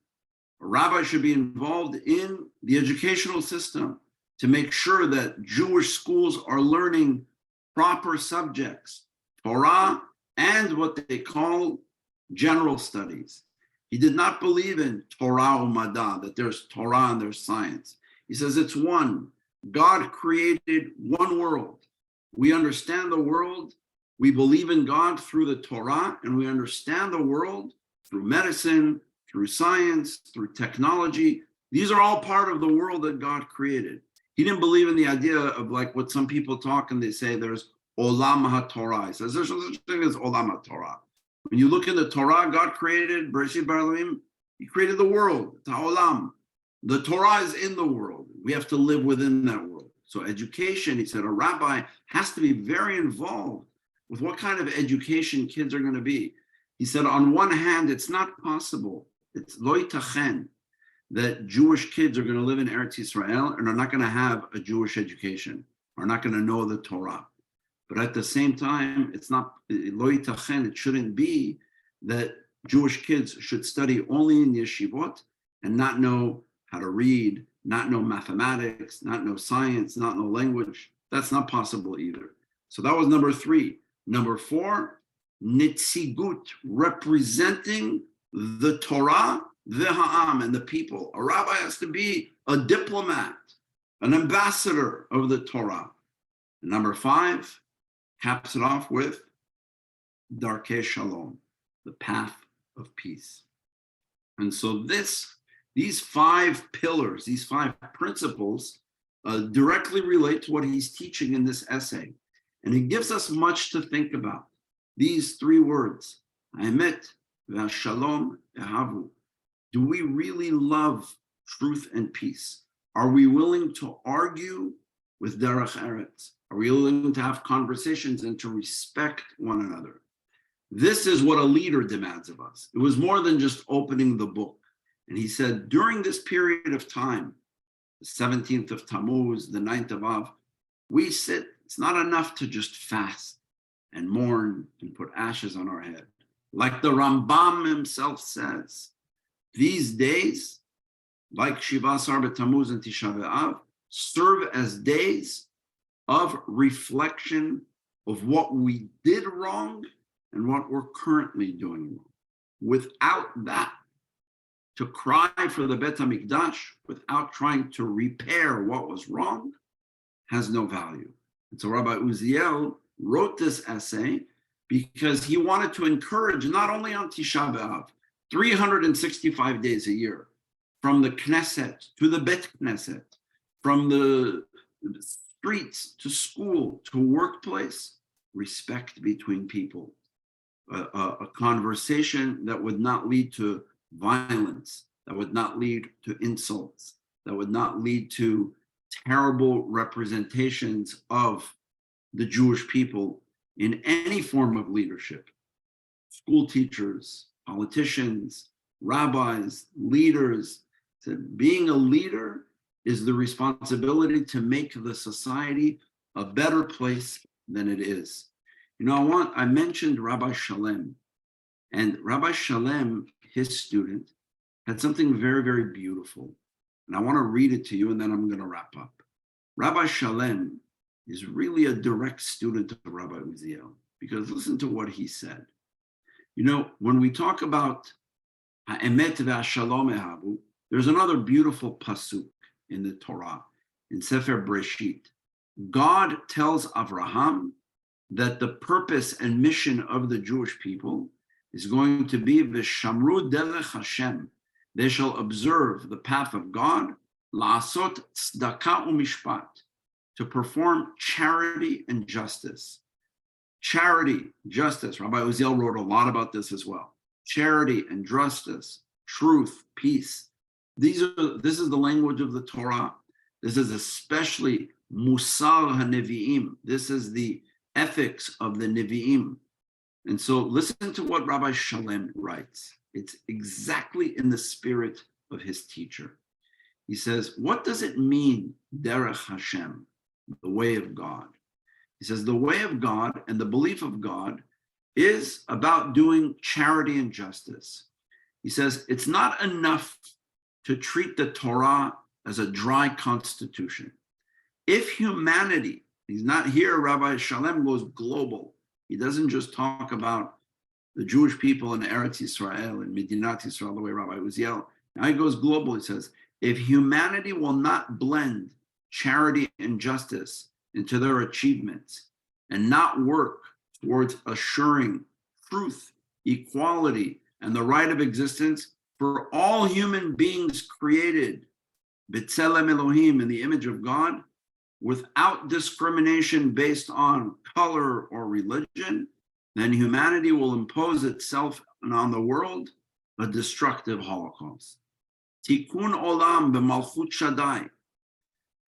A rabbi should be involved in the educational system to make sure that Jewish schools are learning proper subjects, Torah and what they call general studies. He did not believe in Torah u'Madah, that there's Torah and there's science. He says it's one. God created one world. We understand the world. We believe in God through the Torah, and we understand the world through medicine, through science, through technology. These are all part of the world that God created. He didn't believe in the idea of like what some people talk and they say there's Olam HaTorah. He says there's no such thing as Olam HaTorah. When you look in the Torah, God created, Bereshit bara Elohim, he created the world, Ta'olam. The Torah is in the world. We have to live within that world. So education, he said, a rabbi has to be very involved with what kind of education kids are going to be. He said, on one hand, it's not possible. It's lo yitachen that Jewish kids are going to live in Eretz Yisrael and are not going to have a Jewish education, are not going to know the Torah. But at the same time, it's not lo yitachen, it shouldn't be that Jewish kids should study only in yeshivot and not know how to read, not know mathematics, not know science, not know language. That's not possible either. So that was number 3. Number 4, nitzigut, representing the Torah, the ha'am, and the people. A rabbi has to be a diplomat, an ambassador of the Torah. And number 5, caps it off with Darkei Shalom, the path of peace. And so these 5 pillars, these 5 principles directly relate to what he's teaching in this essay. And it gives us much to think about. These 3 words, Haemet v'Shalom ehavu. Do we really love truth and peace? Are we willing to argue with derech eretz? Are we willing to have conversations and to respect one another? This is what a leader demands of us. It was more than just opening the book. And he said, during this period of time, the 17th of Tammuz, the 9th of Av, we sit, it's not enough to just fast and mourn and put ashes on our head. Like the Rambam himself says, these days, like Shiva Asar B'Tammuz and Tisha B'Av, serve as days of reflection of what we did wrong and what we're currently doing wrong. Without that, to cry for the Bet HaMikdash without trying to repair what was wrong has no value. And so Rabbi Uziel wrote this essay because he wanted to encourage, not only on Tisha B'Av, 365 days a year, from the Knesset to the Bet Knesset, from the streets to school to workplace, respect between people, a conversation that would not lead to violence, that would not lead to insults, that would not lead to terrible representations of the Jewish people in any form of leadership. School teachers, politicians, rabbis, leaders. Being a leader is the responsibility to make the society a better place than it is. You know, I mentioned Rabbi Shalem, and Rabbi Shalem, his student, had something very, very beautiful. And I want to read it to you, and then I'm going to wrap up. Rabbi Shalem is really a direct student of Rabbi Uziel, because listen to what he said. You know, when we talk about Ha'emet v'Shalom ehavu, there's another beautiful pasuk in the Torah, in Sefer Breshit. God tells Avraham that the purpose and mission of the Jewish people is going to be v'shamru derech Hashem. They shall observe the path of God, la'asot tzedakah u'mishpat, to perform charity and justice. Charity, justice. Rabbi Uziel wrote a lot about this as well. Charity and justice, truth, peace. This is the language of the Torah. This is especially Musar HaNevi'im. This is the ethics of the Nevi'im. And so listen to what Rabbi Shalem writes. It's exactly in the spirit of his teacher. He says, what does it mean, Derech Hashem, the way of God? He says, the way of God and the belief of God is about doing charity and justice. He says, it's not enough to treat the Torah as a dry constitution. If humanity, he's not here, Rabbi Shalem goes global. He doesn't just talk about the Jewish people in Eretz Yisrael and Medinat Yisrael, the way Rabbi Uziel. Now he goes global. He says, if humanity will not blend charity and justice into their achievements and not work towards assuring truth, equality, and the right of existence for all human beings created, B'Tselem Elohim, in the image of God, without discrimination based on color or religion, then humanity will impose itself on the world a destructive Holocaust. Tikkun Olam b'Malchut Shaddai,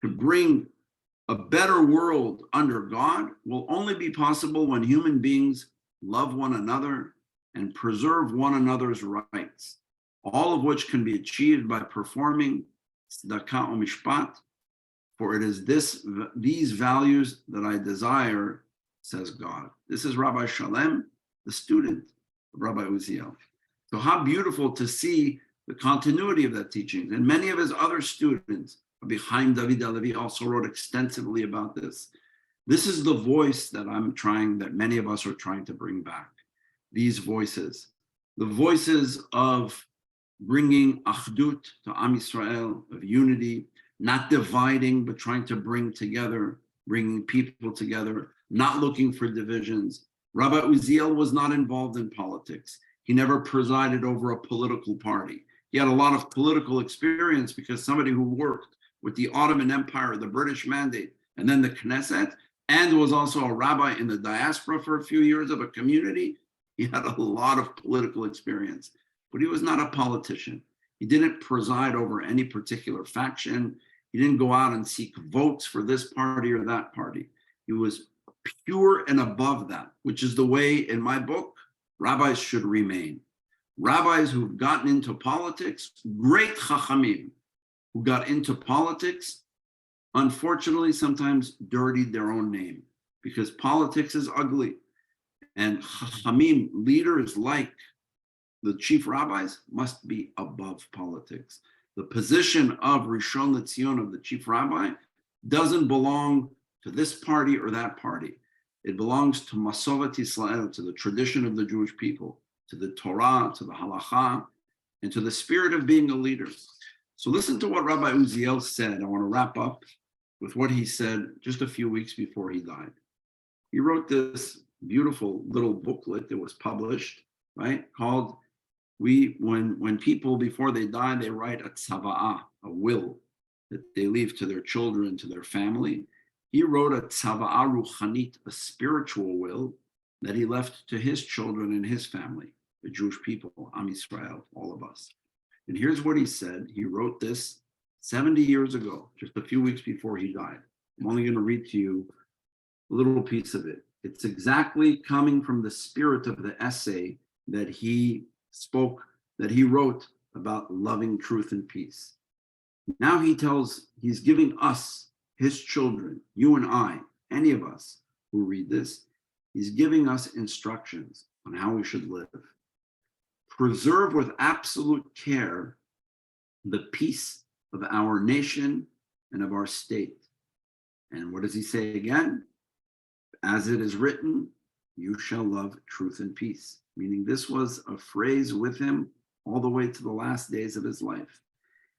to bring a better world under God, will only be possible when human beings love one another and preserve one another's rights, all of which can be achieved by performing tzedakah u'mishpat, for it is these values that I desire, says God. This is Rabbi Shalem, the student of Rabbi Uziel. So how beautiful to see the continuity of that teaching. And many of his other students, Rabbi Chaim David HaLevi, also wrote extensively about this. This is the voice that that many of us are trying to bring back. These voices, the voices of bringing achdut to Am Yisrael, of unity, not dividing, but trying to bring together, bringing people together, not looking for divisions. Rabbi Uziel was not involved in politics. He never presided over a political party. He had a lot of political experience because somebody who worked with the Ottoman Empire, the British Mandate, and then the Knesset, and was also a rabbi in the diaspora for a few years of a community. He had a lot of political experience, but he was not a politician. He didn't preside over any particular faction. He didn't go out and seek votes for this party or that party. He was pure and above that, which is the way, in my book, rabbis should remain. Rabbis who've gotten into politics, great Ḥakhamim who got into politics, unfortunately, sometimes dirtied their own name because politics is ugly. And Ḥakhamim, leaders like the chief rabbis, must be above politics. The position of Rishon LeZion, of the chief rabbi, doesn't belong to this party or that party. It belongs to Masoret Yisrael, to the tradition of the Jewish people, to the Torah, to the Halacha, and to the spirit of being a leader. So listen to what Rabbi Uziel said. I want to wrap up with what he said just a few weeks before he died. He wrote this beautiful little booklet that was published, right, called when people, before they die, they write a tzava'ah, a will that they leave to their children, to their family. He wrote a tzava'ah ruchanit, a spiritual will that he left to his children and his family, the Jewish people, Am Yisrael, all of us. And here's what he said. He wrote this 70 years ago, just a few weeks before he died. I'm only going to read to you a little piece of it. It's exactly coming from the spirit of the essay that he spoke, that he wrote about loving truth and peace. Now he's giving us, his children, you and I, any of us who read this, he's giving us instructions on how we should live. Preserve with absolute care the peace of our nation and of our state. And what does he say again? As it is written, you shall love truth and peace. Meaning this was a phrase with him all the way to the last days of his life.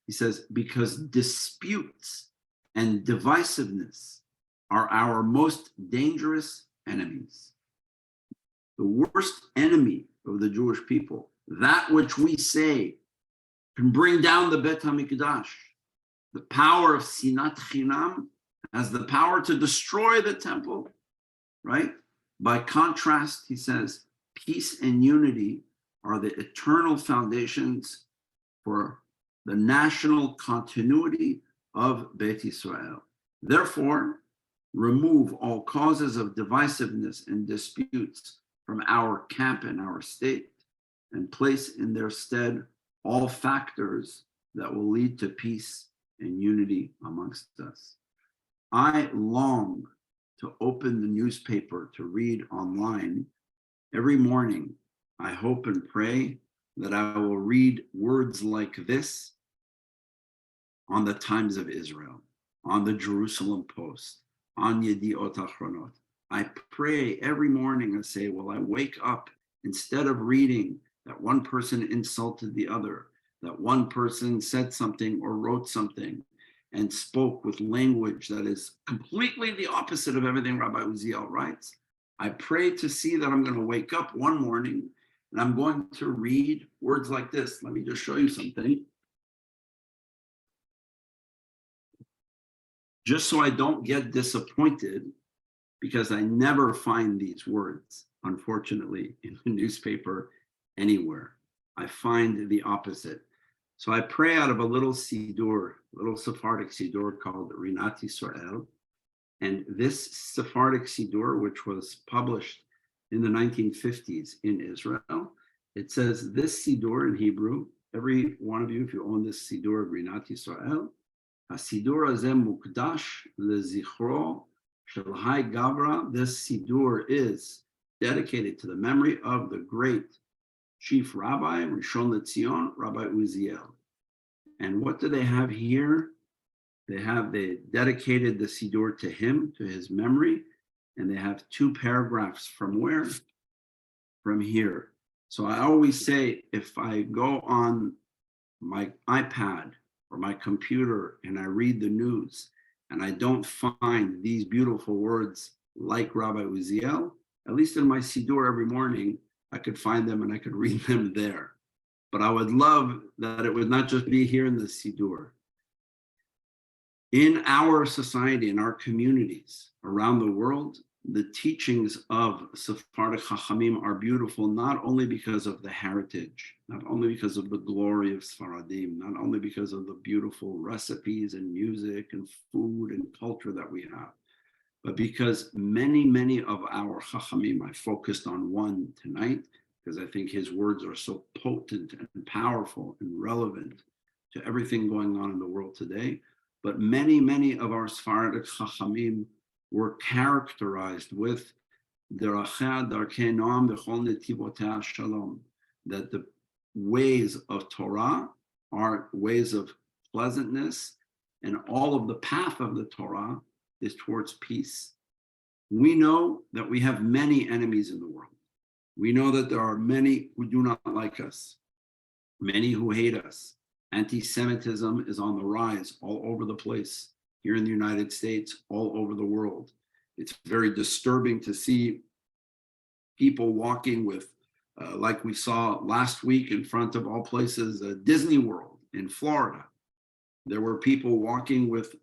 He says, because disputes and divisiveness are our most dangerous enemies. The worst enemy of the Jewish people, that which we say can bring down the Bet HaMikdash. The power of Sinat Chinam has the power to destroy the temple, right? By contrast, he says, peace and unity are the eternal foundations for the national continuity of Beit Yisrael. Therefore, remove all causes of divisiveness and disputes from our camp and our state, and place in their stead all factors that will lead to peace and unity amongst us. I long to open the newspaper to read online every morning. I hope and pray that I will read words like this on the Times of Israel, on the Jerusalem Post, on Yediot Achronot. I pray every morning, I say, well, I wake up, instead of reading that one person insulted the other, that one person said something or wrote something and spoke with language that is completely the opposite of everything Rabbi Uziel writes. I pray to see that I'm going to wake up one morning and I'm going to read words like this. Let me just show you something. Just so I don't get disappointed, because I never find these words, unfortunately, in the newspaper anywhere. I find the opposite. So I pray out of a little Siddur, little Sephardic Siddur called Rinat Yisrael. And this Sephardic Siddur, which was published in the 1950s in Israel, it says this Siddur in Hebrew, every one of you, if you own this Siddur of Rinat Yisrael, HaSiddur Hazeh Mukdash LeZichro Shel Hai Gavra. This Siddur is dedicated to the memory of the great chief rabbi, Rishon LeZion, Rabbi Uziel. And what do they have here? They dedicated the Siddur to him, to his memory, and they have two paragraphs from where? From here. So I always say, if I go on my iPad or my computer and I read the news and I don't find these beautiful words like Rabbi Uziel, at least in my Siddur every morning, I could find them and I could read them there. But I would love that it would not just be here in the Siddur. In our society, in our communities around the world, the teachings of Sephardic Ḥakhamim are beautiful, not only because of the heritage, not only because of the glory of Sephardim, not only because of the beautiful recipes and music and food and culture that we have, but because many of our Ḥakhamim, I focused on one tonight, because I think his words are so potent and powerful and relevant to everything going on in the world today. But many of our Sephardic Ḥakhamim were characterized with that the ways of Torah are ways of pleasantness, and all of the path of the Torah is towards peace. We know that we have many enemies in the world. We know that there are many who do not like us, many who hate us. Anti-Semitism is on the rise all over the place, here in the United States, all over the world. It's very disturbing to see people walking with, like we saw last week in front of all places, Disney World in Florida. There were people walking with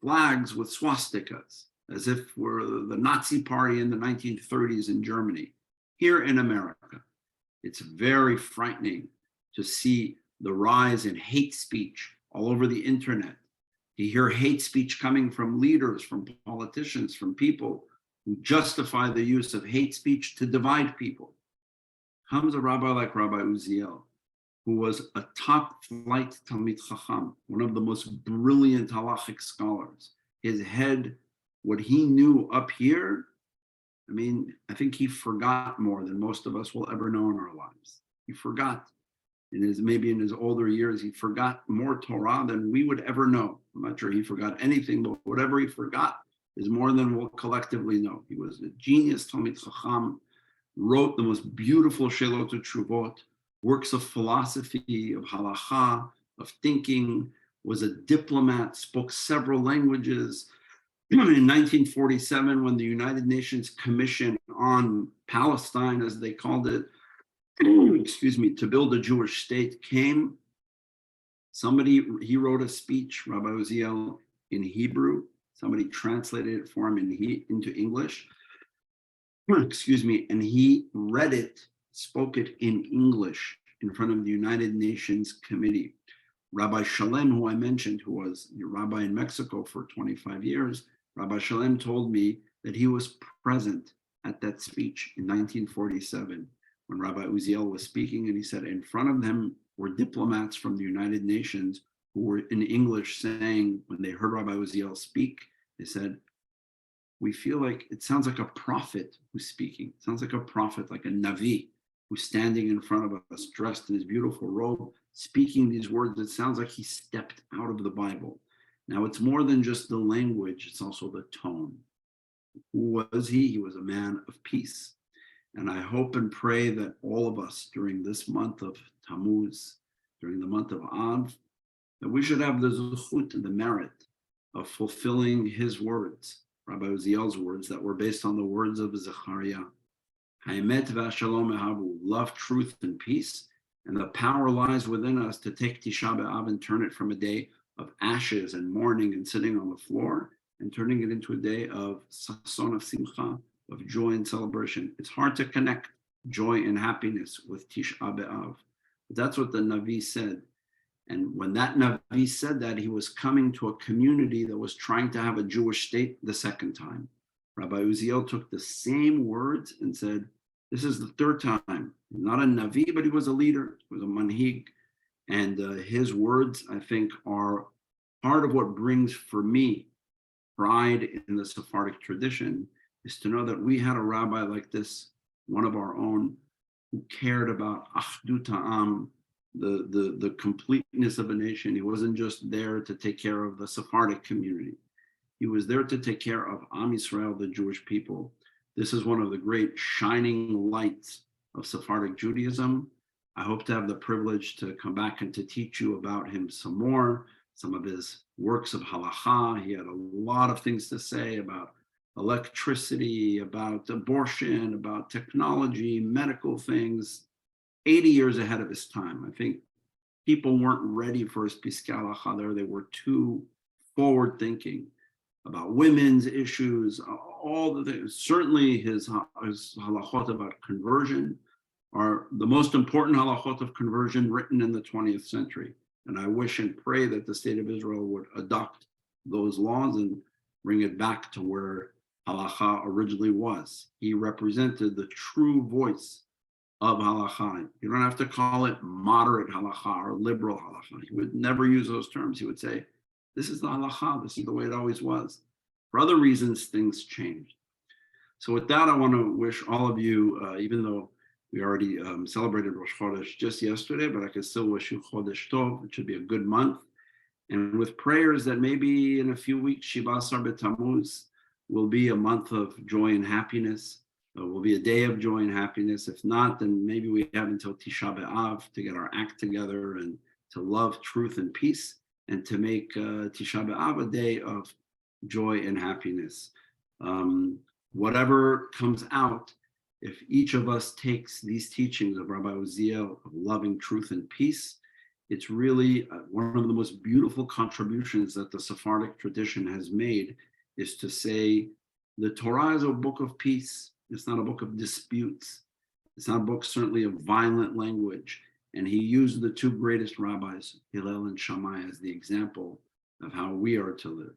flags with swastikas, as if we're the Nazi party in the 1930s in Germany. Here in America, it's very frightening to see the rise in hate speech all over the internet. To hear hate speech coming from leaders, from politicians, from people who justify the use of hate speech to divide people. Comes a rabbi like Rabbi Uziel, who was a top flight Talmid Chacham, one of the most brilliant halachic scholars. His head, what he knew up here, I mean, I think he forgot more than most of us will ever know in our lives. He forgot. Maybe in his older years, he forgot more Torah than we would ever know. I'm not sure he forgot anything, but whatever he forgot is more than we'll collectively know. He was a genius Talmid Chacham, wrote the most beautiful Shelot Tshuvot, works of philosophy, of halacha, of thinking, was a diplomat, spoke several languages. In 1947, when the United Nations Commission on Palestine, as they called it, to build a Jewish state came, he wrote a speech, Rabbi Uziel, in Hebrew. Somebody translated it for him into English. And he read it, spoke it in English in front of the United Nations Committee. Rabbi Shalem, who I mentioned, who was a rabbi in Mexico for 25 years, Rabbi Shalem told me that he was present at that speech in 1947 when Rabbi Uziel was speaking, and he said in front of them were diplomats from the United Nations who were in English saying, when they heard Rabbi Uziel speak, they said, we feel like it sounds like a prophet who's speaking. It sounds like a prophet, like a Navi, who's standing in front of us, dressed in his beautiful robe, speaking these words. It sounds like he stepped out of the Bible. Now, it's more than just the language, it's also the tone. Who was he? He was a man of peace. And I hope and pray that all of us during this month of Tammuz, during the month of Av, that we should have the zuchut, the merit of fulfilling his words, Rabbi Uziel's words that were based on the words of Zechariah. Ha'emet v'ashalom ehavu, love, truth, and peace. And the power lies within us to take Tisha B'Av and turn it from a day of ashes and mourning and sitting on the floor and turning it into a day of sason, of simcha, of joy and celebration. It's hard to connect joy and happiness with Tisha B'Av. But that's what the Navi said. And when that Navi said that, he was coming to a community that was trying to have a Jewish state the second time. Rabbi Uziel took the same words and said, this is the third time. Not a Navi, but he was a leader, he was a manhig. And his words, I think, are part of what brings, for me, pride in the Sephardic tradition, is to know that we had a rabbi like this, one of our own, who cared about achdut ha'am, the completeness of a nation. He wasn't just there to take care of the Sephardic community. He was there to take care of Am Yisrael, the Jewish people. This is one of the great shining lights of Sephardic Judaism. I hope to have the privilege to come back and to teach you about him some more, some of his works of halacha. He had a lot of things to say about electricity, about abortion, about technology, medical things, 80 years ahead of his time. I think people weren't ready for his Bouskila Chadar. They were too forward thinking about women's issues, all the things. Certainly his halachot about conversion are the most important halachot of conversion written in the 20th century. And I wish and pray that the state of Israel would adopt those laws and bring it back to where halacha originally was. He represented the true voice of halacha. You don't have to call it moderate halacha or liberal halacha. He would never use those terms. He would say, this is the halacha. This is the way it always was. For other reasons, things changed. So with that, I want to wish all of you, even though we already celebrated Rosh Chodesh just yesterday, but I can still wish you Chodesh Tov. It should be a good month. And with prayers that maybe in a few weeks, Shiva Asar B'Tammuz will be a month of joy and happiness. Will be a day of joy and happiness. If not, then maybe we have until Tisha B'Av to get our act together and to love truth and peace, and to make Tisha B'Av a day of joy and happiness. Whatever comes out, if each of us takes these teachings of Rabbi Uziel of loving truth and peace, it's really one of the most beautiful contributions that the Sephardic tradition has made, is to say the Torah is a book of peace. It's not a book of disputes. It's not a book certainly of violent language. And he used the two greatest rabbis, Hillel and Shammai, as the example of how we are to live.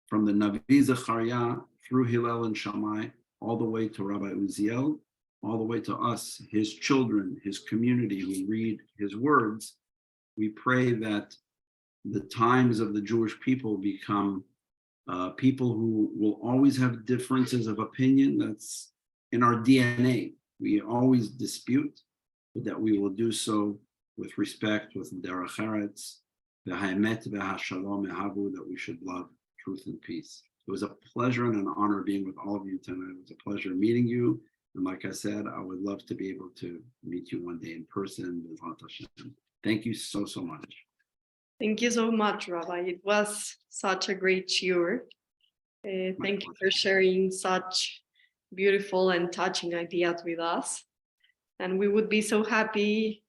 From the Navi Zechariah through Hillel and Shammai, all the way to Rabbi Uziel, all the way to us, his children, his community who read his words, we pray that the times of the Jewish people become people who will always have differences of opinion. That's in our DNA. We always dispute, but that we will do so with respect, with derech eretz, v'haemet v'hashalom ehavu, that we should love truth and peace. It was a pleasure and an honor being with all of you tonight. It was a pleasure meeting you. And like I said, I would love to be able to meet you one day in person. Thank you so, so much. Thank you so much, Rabbi. It was such a great shiur. Thank you for sharing such beautiful and touching ideas with us. And we would be so happy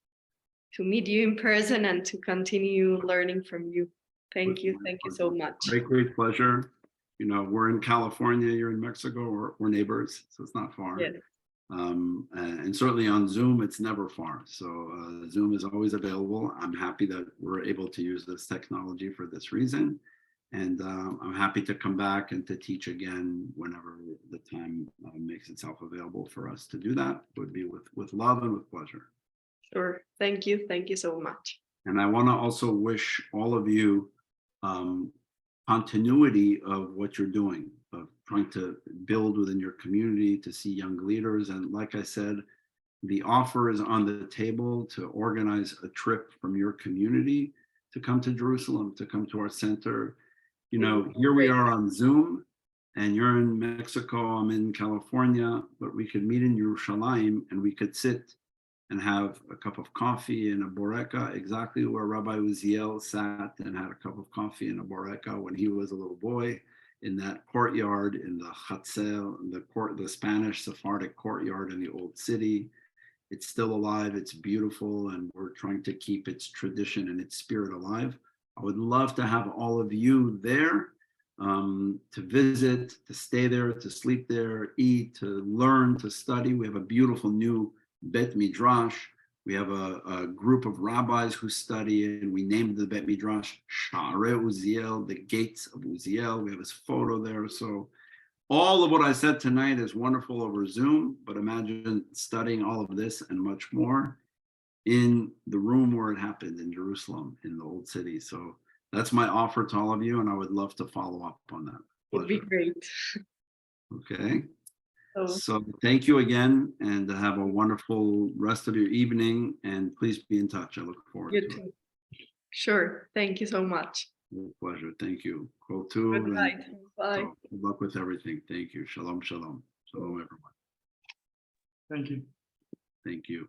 to meet you in person and to continue learning from you. Thank you so much. Great pleasure. You know, we're in California, you're in Mexico, we're neighbors, so it's not far. Yes. And certainly on Zoom, it's never far. So Zoom is always available. I'm happy that we're able to use this technology for this reason. And I'm happy to come back and to teach again whenever the time makes itself available for us to do that. It would be with love and with pleasure. Sure. Thank you. Thank you so much. And I want to also wish all of you continuity of what you're doing, of trying to build within your community, to see young leaders. And like I said, the offer is on the table to organize a trip from your community to come to Jerusalem, to come to our center. You know, here we are on Zoom, and you're in Mexico, I'm in California, but we could meet in Yerushalayim and we could sit and have a cup of coffee in a boreka, exactly where Rabbi Uziel sat and had a cup of coffee in a boreka when he was a little boy, in that courtyard, in the Chatzel, the Spanish Sephardic courtyard in the old city. It's still alive, it's beautiful, and we're trying to keep its tradition and its spirit alive. I would love to have all of you there to visit, to stay there, to sleep there, eat, to learn, to study. We have a beautiful new Bet Midrash. We have a group of rabbis who study, and we named the Bet Midrash Sha'arei Uziel, the gates of Uziel. We have his photo there. So all of what I said tonight is wonderful over Zoom, but imagine studying all of this and much more in the room where it happened in Jerusalem, in the old city. So that's my offer to all of you, and I would love to follow up on that. It would be great. Okay. So thank you again, and have a wonderful rest of your evening, and please be in touch. I look forward to it. Sure. Thank you so much. With pleasure. Thank you. Good night. Bye. So, good luck with everything. Thank you. Shalom, shalom. Shalom, everyone. Thank you. Thank you.